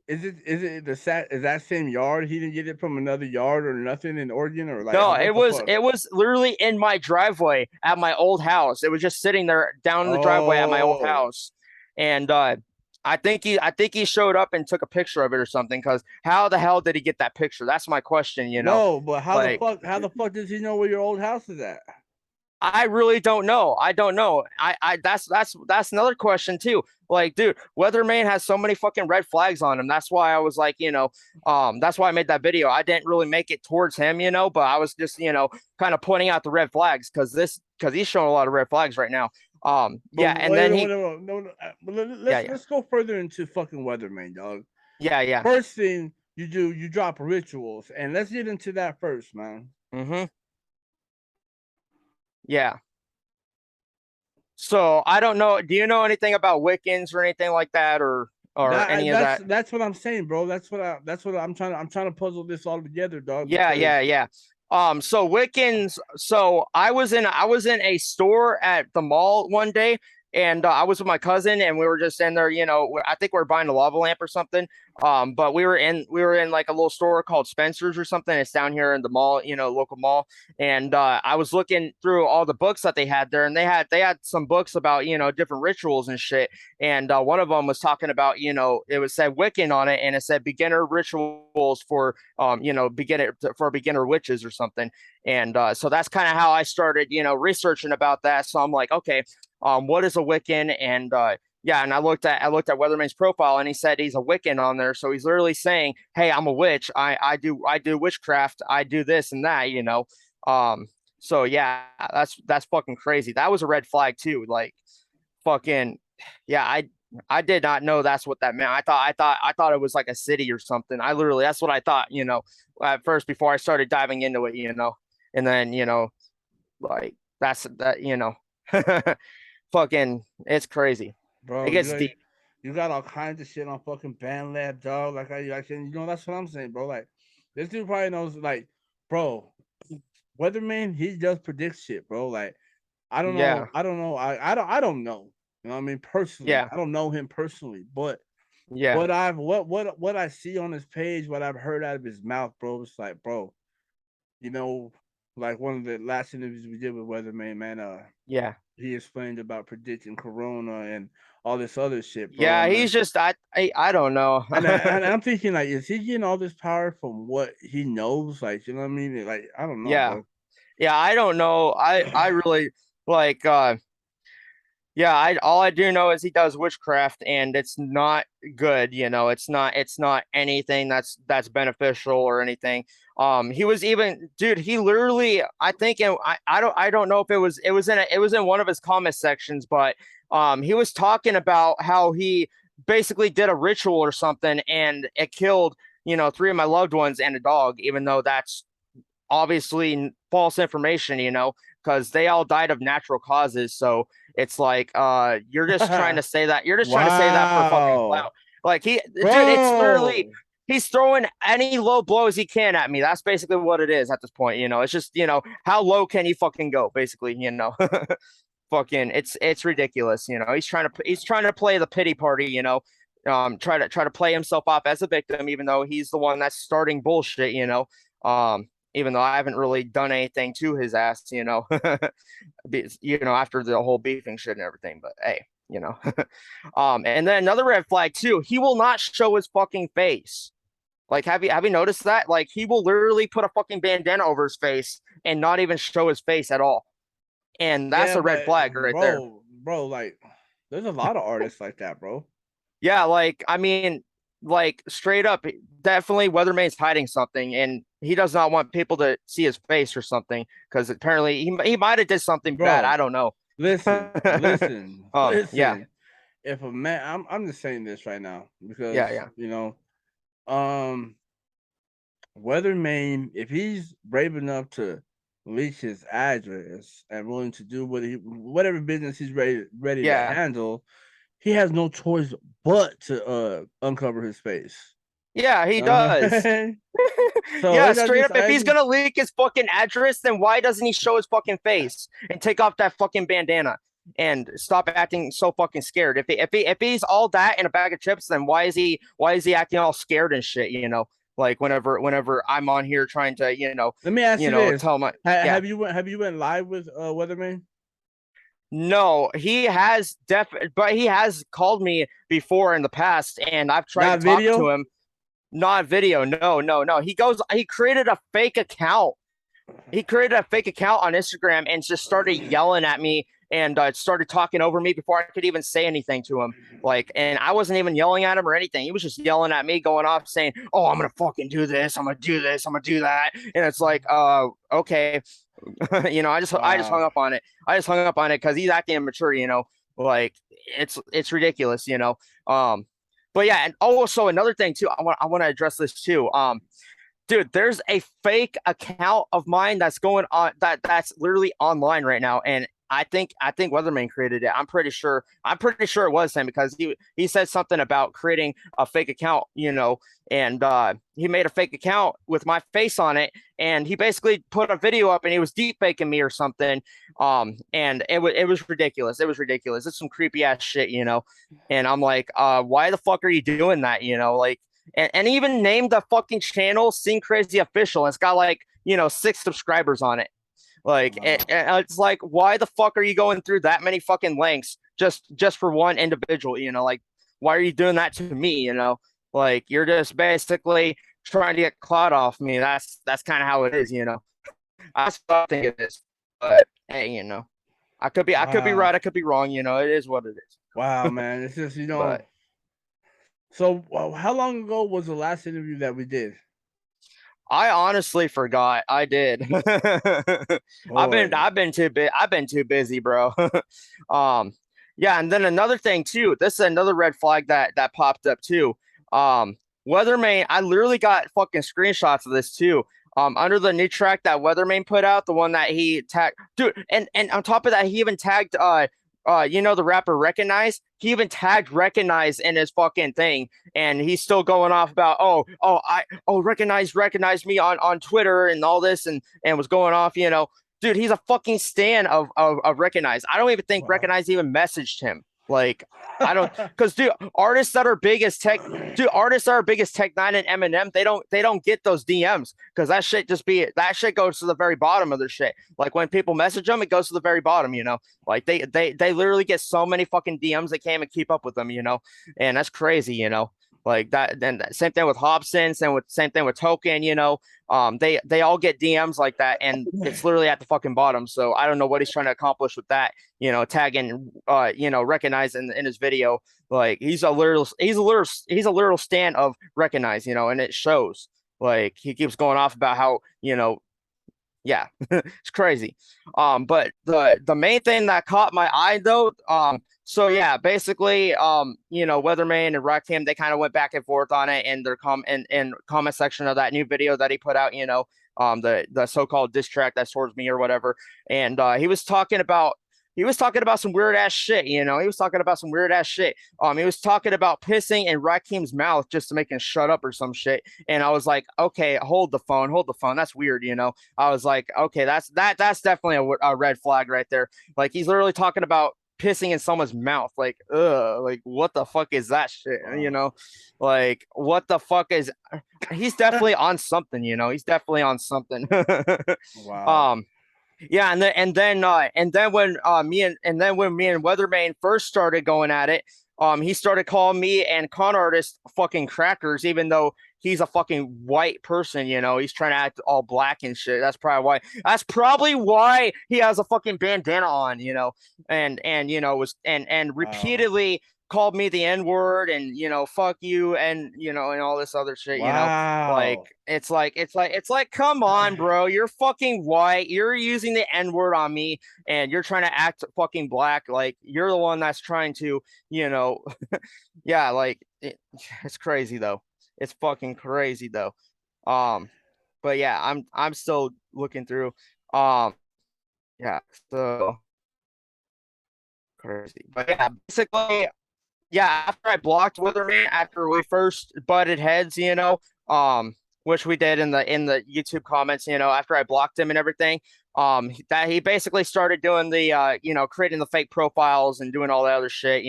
Is it the is that same yard? He didn't get it from another yard or nothing in Oregon, or like No, what the fuck? it was literally in my driveway at my old house. It was just sitting there down in the driveway at my old Oh, house. And I think he showed up and took a picture of it or something, because how the hell did he get that picture? That's my question, you know. no, but Like how the fuck does he know where your old house is at? I really don't know. I don't know. I that's another question too. Like, dude, Weatherman has so many fucking red flags on him. That's why I was like, you know, that's why I made that video. I didn't really make it towards him, you know, but I was just, you know, kind of pointing out the red flags, because he's showing a lot of red flags right now. But Yeah, and then he, no. yeah, yeah, Let's go further into fucking Weatherman, dog. yeah, yeah. First thing you do, you drop rituals, and let's get into that first, man. Mm-hmm. Yeah. So I don't know. Do you know anything about Wiccans or anything like that, or any of that? That's what I'm saying, bro. That's what I'm trying to puzzle this all together, dog. Yeah, Because yeah, yeah. So Wiccans. So I was in a store at the mall one day, and I was with my cousin, and we were just in there. I think we were buying a lava lamp or something. But we were in like a little store called Spencer's or something. It's down here in the mall, local mall. And I was looking through all the books that they had there, and they had some books about different rituals and shit. And one of them was talking about it was said Wiccan on it, and it said beginner rituals for beginner witches or something. And so that's kind of how I started researching about that. So I'm like, okay, what is a Wiccan? And yeah, and I looked at Weatherman's profile, and he said he's a Wiccan on there. So he's literally saying, "Hey, I'm a witch. I do witchcraft. I do this and that." So yeah, that's fucking crazy. That was a red flag too. Like, fucking, yeah. I did not know that's what that meant. I thought it was like a city or something. That's what I thought. At first before I started diving into it. And then like that's that. Fucking, it's crazy. bro. It gets deep. You got all kinds of shit on fucking BandLab, dog. Like I said, that's what I'm saying, bro. Like this dude probably knows, like, bro, Weatherman, he does predict shit, bro. Like I don't know, Yeah. I don't know, I don't know. You know what I mean? Personally, Yeah. I don't know him personally, but Yeah. what I see on his page, what I've heard out of his mouth, bro, it's like, bro, like one of the last interviews we did with Weatherman, man, Yeah. he explained about predicting Corona and all this other shit, bro. Yeah. And He's just I don't know. and I'm thinking, like, is he getting all this power from what he knows? Like, you know what I mean? Like, I don't know, Yeah. bro. Yeah. I don't know. I really like yeah, all I do know is he does witchcraft, and it's not good, it's not anything that's beneficial or anything. He was even, dude, he literally, I think, I don't know if it was in one of his comment sections, but he was talking about how he basically did a ritual or something, and it killed, three of my loved ones and a dog, even though that's obviously false information, because they all died of natural causes. So it's like, you're just trying to say that. You're just trying to say that for fucking Wow, clout. Like, dude, it's literally, bro. he's throwing any low blows he can at me. That's basically what it is at this point. It's just, how low can you fucking go, basically, fucking, it's ridiculous. He's trying to play the pity party, try to play himself off as a victim, even though he's the one that's starting bullshit, even though I haven't really done anything to his ass, after the whole beefing shit and everything. But hey, and then another red flag too, he will not show his fucking face. Like, have you noticed that? Like, he will literally put a fucking bandana over his face and not even show his face at all. And that's Yeah, a red but flag right there. bro, like, there's a lot of artists like that, bro. Yeah, like, I mean, like, straight up, definitely Weatherman's hiding something, and he does not want people to see his face or something, because apparently he might have did something bad. I Bro, don't know. listen, Yeah, listen. If a man, I'm just saying this right now because yeah, um, Weatherman, if he's brave enough to leak his address and willing to do whatever business he's ready to yeah, handle, he has no choice but to uncover his face. yeah. He does. So Yeah, it straight up. If he's just gonna leak his fucking address, then why doesn't he show his fucking face and take off that fucking bandana and stop acting so fucking scared? If he's all that in a bag of chips, then why is he acting all scared and shit? Like, whenever I'm on here trying to let me ask you this: tell my yeah. have you went live with Weatherman? No, but he has called me before in the past, and I've tried Not to talk video? to him. Not video. No, no, no. He created a fake account. He created a fake account on Instagram and just started yelling at me, and started talking over me before I could even say anything to him. Like, and I wasn't even yelling at him or anything. He was just yelling at me, going off saying, "Oh, I'm gonna fucking do this. I'm gonna do this. I'm gonna do that." And it's like, okay. I just hung Wow. up on it. I just hung up on it because he's acting immature, like, it's ridiculous, but yeah. And also another thing too, I want to address this too. Dude, there's a fake account of mine that's going on, that's literally online right now, and think Weatherman created it. I'm pretty sure it was him, because he said something about creating a fake account, and he made a fake account with my face on it, and he basically put a video up, and he was deep faking me or something. And it was ridiculous. It was ridiculous. It's some creepy ass shit, And I'm like, why the fuck are you doing that? Like, and even named the fucking channel Ceen Crazy Official. And it's got like, 6 subscribers on it. Like, it's like, why the fuck are you going through that many fucking lengths just for one individual? Like, why are you doing that to me? Like, you're just basically trying to get clout off me. That's kind of how it is. That's what I think it is. But hey, I could be right, I could be wrong. It is what it is. Wow, man, it's just But, So, how long ago was the last interview that we did? I honestly forgot. I did. I've been too busy, bro. Yeah, and then another thing too. This is another red flag that popped up too. Weatherman, I literally got fucking screenshots of this too. Under the new track that Weatherman put out, the one that he tagged, dude, and on top of that, he even tagged the rapper Recognize. He even tagged Recognize in his fucking thing, and he's still going off about Recognize me on Twitter and all this, and was going off, dude, he's a fucking stan of Recognize. I don't even think Recognize even messaged him. Like, I don't, because artists that are big as Tech 9 and Eminem, they don't get those DMs, because that shit goes to the very bottom of their shit. Like, when people message them, it goes to the very bottom, Like, they literally get so many fucking DMs, they can't even keep up with them, and that's crazy, Like that. Then same thing with Hobson, same thing with Token, they all get DMs like that, and it's literally at the fucking bottom. So I don't know what he's trying to accomplish with that, tagging Recognize in his video. Like, he's a literal stan of Recognize, and it shows. Like, he keeps going off about how, yeah, it's crazy. But the main thing that caught my eye though, so yeah, basically, Weatherman and Rykeem, they kind of went back and forth on it in their comment section of that new video that he put out, the so-called diss track that's towards me or whatever. And he was talking about some weird ass shit, He was talking about some weird ass shit. He was talking about pissing in Rakeem's mouth just to make him shut up or some shit. And I was like, okay, hold the phone. That's weird, I was like, okay, that's definitely a red flag right there. Like, he's literally talking about pissing in someone's mouth. Like, like, what the fuck is that shit? Like, what the fuck is? He's definitely on something. He's definitely on something. Wow. Yeah, and then when me and Weatherman first started going at it, he started calling me and con artist fucking crackers, even though he's a fucking white person, he's trying to act all black and shit. That's probably why he has a fucking bandana on, and repeatedly called me the N-word and, fuck you, and, and all this other shit, like, it's like, come on, bro, you're fucking white, you're using the N-word on me, and you're trying to act fucking black. Like, you're the one that's trying to, yeah, like, it's crazy though. It's fucking crazy though. But yeah, I'm still looking through. Yeah, so crazy. But yeah, basically, yeah, after I blocked Witherman, after we first butted heads, which we did in the YouTube comments, after I blocked him and everything, that he basically started doing the creating the fake profiles and doing all that other shit,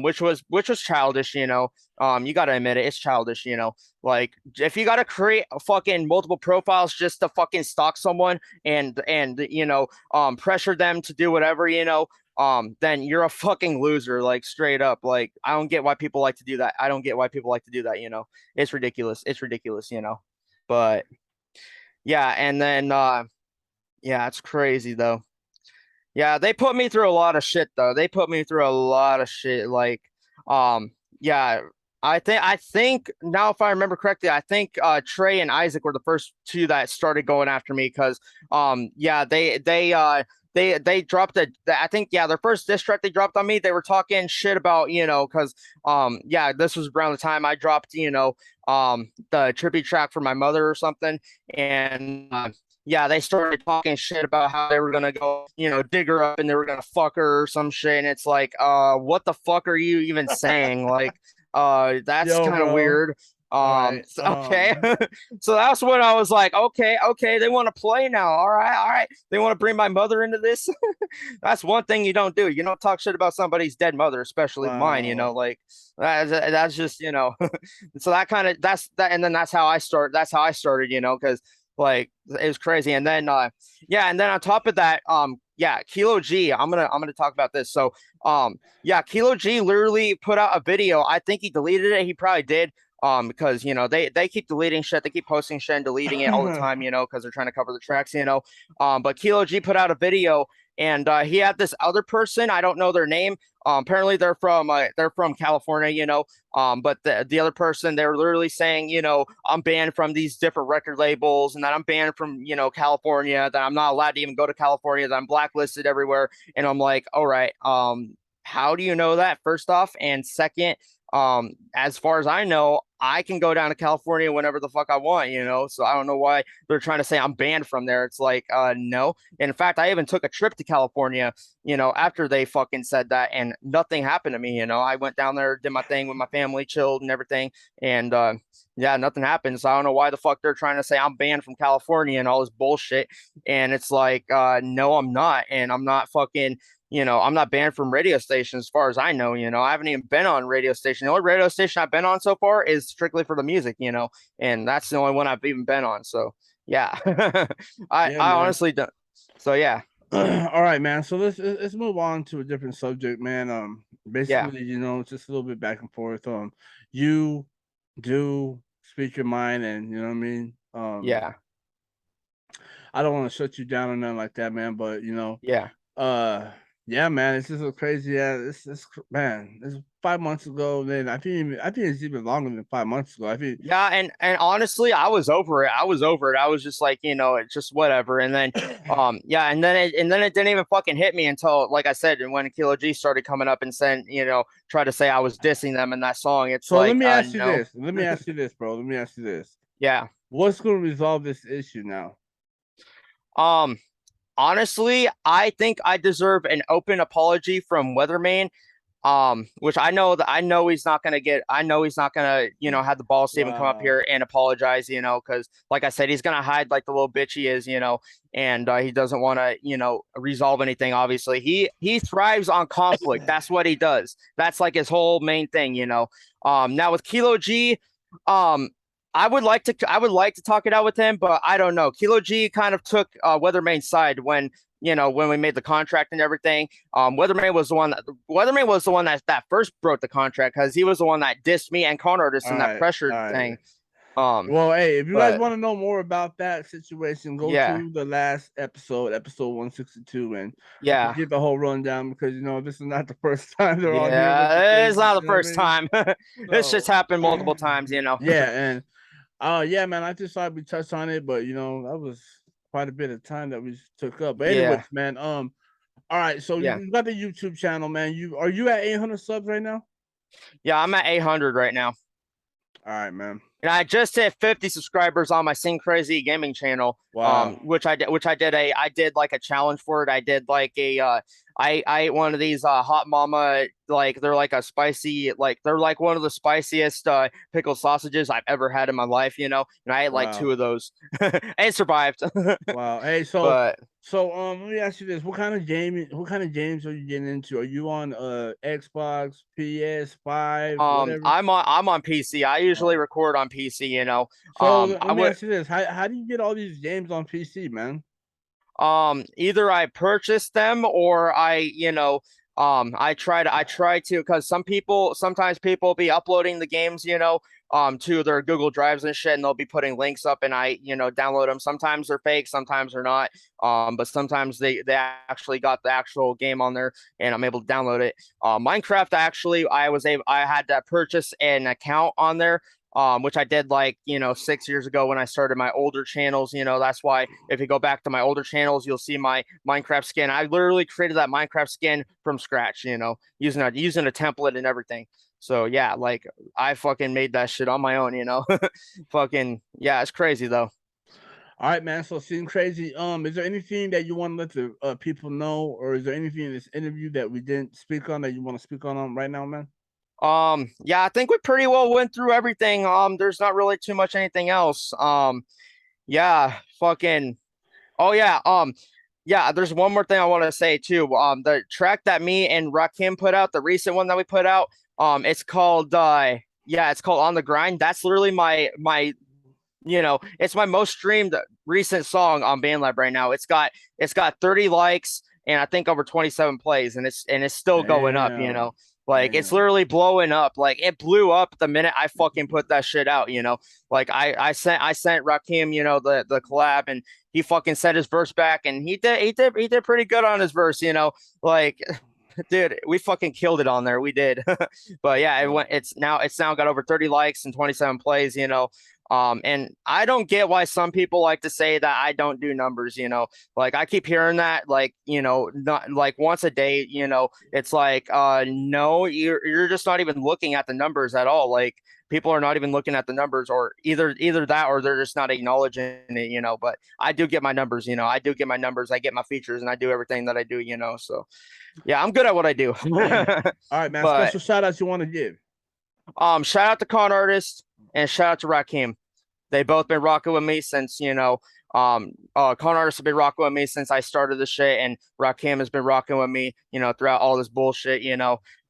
which was childish, you gotta admit it, it's childish, like, if you gotta create a fucking multiple profiles just to fucking stalk someone and pressure them to do whatever, then you're a fucking loser, like, straight up. Like, I don't get why people like to do that. It's ridiculous. But yeah, and then yeah, it's crazy though. Yeah, they put me through a lot of shit though. Like, yeah, I think now, if I remember correctly, I think Trey and Isaac were the first two that started going after me, because yeah, they dropped I think, yeah, their first diss track they dropped on me, they were talking shit about, because yeah, this was around the time I dropped, the tribute track for my mother or something. And they started talking shit about how they were gonna go, dig her up and they were gonna fuck her or some shit. And it's like, what the fuck are you even saying? Like, that's Yo, kind of bro. weird. All right. Okay. So that's when I was like, okay, they want to play now. All right. They want to bring my mother into this. That's one thing you don't do. You don't talk shit about somebody's dead mother, especially mine, Wow. like that's just, so that kind of that's that, and then that's how I started, because like it was crazy. And then and then on top of that, Kilo G, I'm gonna talk about this. So Kilo G literally put out a video. I think he deleted it. He probably did. Because they keep deleting shit, they keep posting shit and deleting it all the time, because they're trying to cover the tracks, but Kilo G put out a video, and he had this other person, I don't know their name. Apparently they're from California, but the other person, they were literally saying, I'm banned from these different record labels, and that I'm banned from, California, that I'm not allowed to even go to California, that I'm blacklisted everywhere. And I'm like, all right, how do you know that, first off? And second, as far as I know, I can go down to California whenever the fuck I want, so I don't know why they're trying to say I'm banned from there. It's like, no. And in fact, I even took a trip to California, after they fucking said that, and nothing happened to me. I went down there, did my thing with my family, chilled and everything, and nothing happened. So I don't know why the fuck they're trying to say I'm banned from California and all this bullshit. And it's like, no, I'm not. And I'm not fucking, I'm not banned from radio stations as far as I know. I haven't even been on radio station. The only radio station I've been on so far is strictly for the music, and that's the only one I've even been on. So yeah, I Yeah, I man. honestly don't. So yeah. All right, man. So let's move on to a different subject, man. Yeah. Basically, just a little bit back and forth. You do speak your mind, and you know what I mean. Yeah. I don't want to shut you down or nothing like that, man. But Yeah. uh, yeah, man, it's just so crazy. Yeah, man, it's 5 months ago. Then I think it's even longer than 5 months ago. I think. Yeah, and honestly, I was over it. I was over it. I was just like, it's just whatever. And then, and then it didn't even fucking hit me until, like I said, when Kilo G started coming up and saying, try to say I was dissing them in that song. It's So let like, me ask you no. this. Let me ask you this, bro. Let me ask you this. Yeah. What's going to resolve this issue now? Um, Honestly, I think I deserve an open apology from Weatherman. Which I know he's not gonna get. I know he's not gonna, have the balls to even come up Wow. here and apologize, because like I said, he's gonna hide like the little bitch he is, and he doesn't want to, resolve anything. Obviously, he thrives on conflict. That's what he does. That's like his whole main thing, Now with Kilo G, um. I would like to talk it out with him, but I don't know. Kilo G kind of took Weatherman's side when we made the contract and everything. Weatherman was the one that first broke the contract, because he was the one that dissed me and con artists All in that right. pressure All right. thing. Well, hey, if you guys But want to know more about that situation, go yeah, to the last episode 162, and yeah, get the whole rundown, because this is not the first time they're on here with the yeah. crazy. It's not You the know what I first mean? time. This just So, happened multiple times. yeah, and yeah, man, I just thought we touched on it, but that was quite a bit of time that we took up. But anyways, Yeah, man, all right, so yeah, you got the YouTube channel, man. Are you at 800 subs right now? yeah. I'm at 800 right now. All right, man. And I just hit 50 subscribers on my Ceen Crazy gaming channel. Wow. I did like a challenge for it. I did like I ate one of these hot mama, like they're like a spicy, like they're like one of the spiciest pickled sausages I've ever had in my life, and I ate like two Wow. of those and survived. Wow. Hey, so But let me ask you this. What kind of games are you getting into? Are you on Xbox, PS5, whatever? I'm on PC. I usually Oh. record on PC, So I let me would ask you this. How do you get all these games on PC, man? either I purchase them or I try to, because sometimes people be uploading the games, to their Google Drives and shit, and they'll be putting links up, and I, download them. Sometimes they're fake, sometimes they're not. But sometimes they actually got the actual game on there, and I'm able to download it. Minecraft, actually, I had to purchase an account on there, which I did like, 6 years ago when I started my older channels. That's why if you go back to my older channels, you'll see my Minecraft skin. I literally created that Minecraft skin from scratch, using a template and everything. So yeah, like I fucking made that shit on my own. Fucking yeah, it's crazy though. All right, man. So, Ceen Crazy. Is there anything that you want to let the people know, or is there anything in this interview that we didn't speak on that you want to speak on right now, man? Yeah, I think we pretty well went through everything. There's not really too much anything else. Yeah, fucking. Oh yeah. Yeah. There's one more thing I want to say too. The track that me and Rakim put out, the recent one that we put out. It's called. Yeah, it's called On the Grind. That's literally my it's my most streamed recent song on BandLab right now. It's got 30 likes and I think over 27 plays, and it's still going up, Damn. Like it's Damn. literally blowing up. Like it blew up the minute I fucking put that shit out. Like I sent Rakim, the collab, and he fucking sent his verse back, and he did pretty good on his verse. Like dude, we fucking killed it on there. We did. But yeah, it's now got over 30 likes and 27 plays. And I don't get why some people like to say that I don't do numbers. Like I keep hearing that, like, not like once a day. It's like, no, you're just not even looking at the numbers at all. Like people are not even looking at the numbers, or either that or they're just not acknowledging it. But I do get my numbers. I do get my numbers, I get my features, and I do everything that I do. So yeah, I'm good at what I do. All right, man. But Special shout outs you want to give? shout out to Con Artist and shout out to Rykeem. They both been rocking with me since, Con Artist have been rocking with me since I started the shit, and Rykeem has been rocking with me, throughout all this bullshit.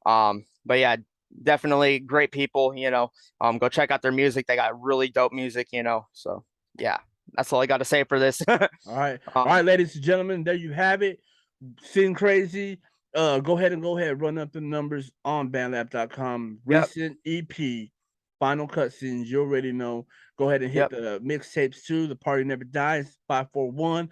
But yeah, definitely great people. Go check out their music. They got really dope music. So yeah, that's all I got to say for this. All right. All right, ladies and gentlemen, there you have it. Ceen Crazy. Go ahead, run up the numbers on bandlab.com. Yep. Recent EP, final cutscenes, you already know. Go ahead and hit Yep. the mixtapes too. The Party Never Dies, 541,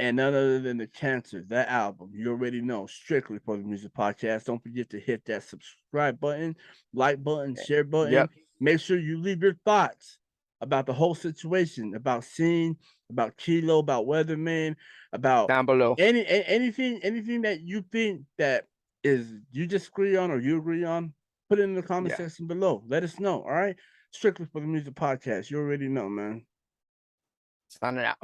and none other than The Cancer, that album. You already know, strictly for the music podcast. Don't forget to hit that subscribe button, like button, share button. Yep. Make sure you leave your thoughts about the whole situation, about Ceen, about Kilo, about Weatherman, about Down below. anything that you think that is you disagree on or you agree on, put it in the comment Yeah. section below. Let us know. All right. Strictly for the music podcast. You already know, man. Signing out.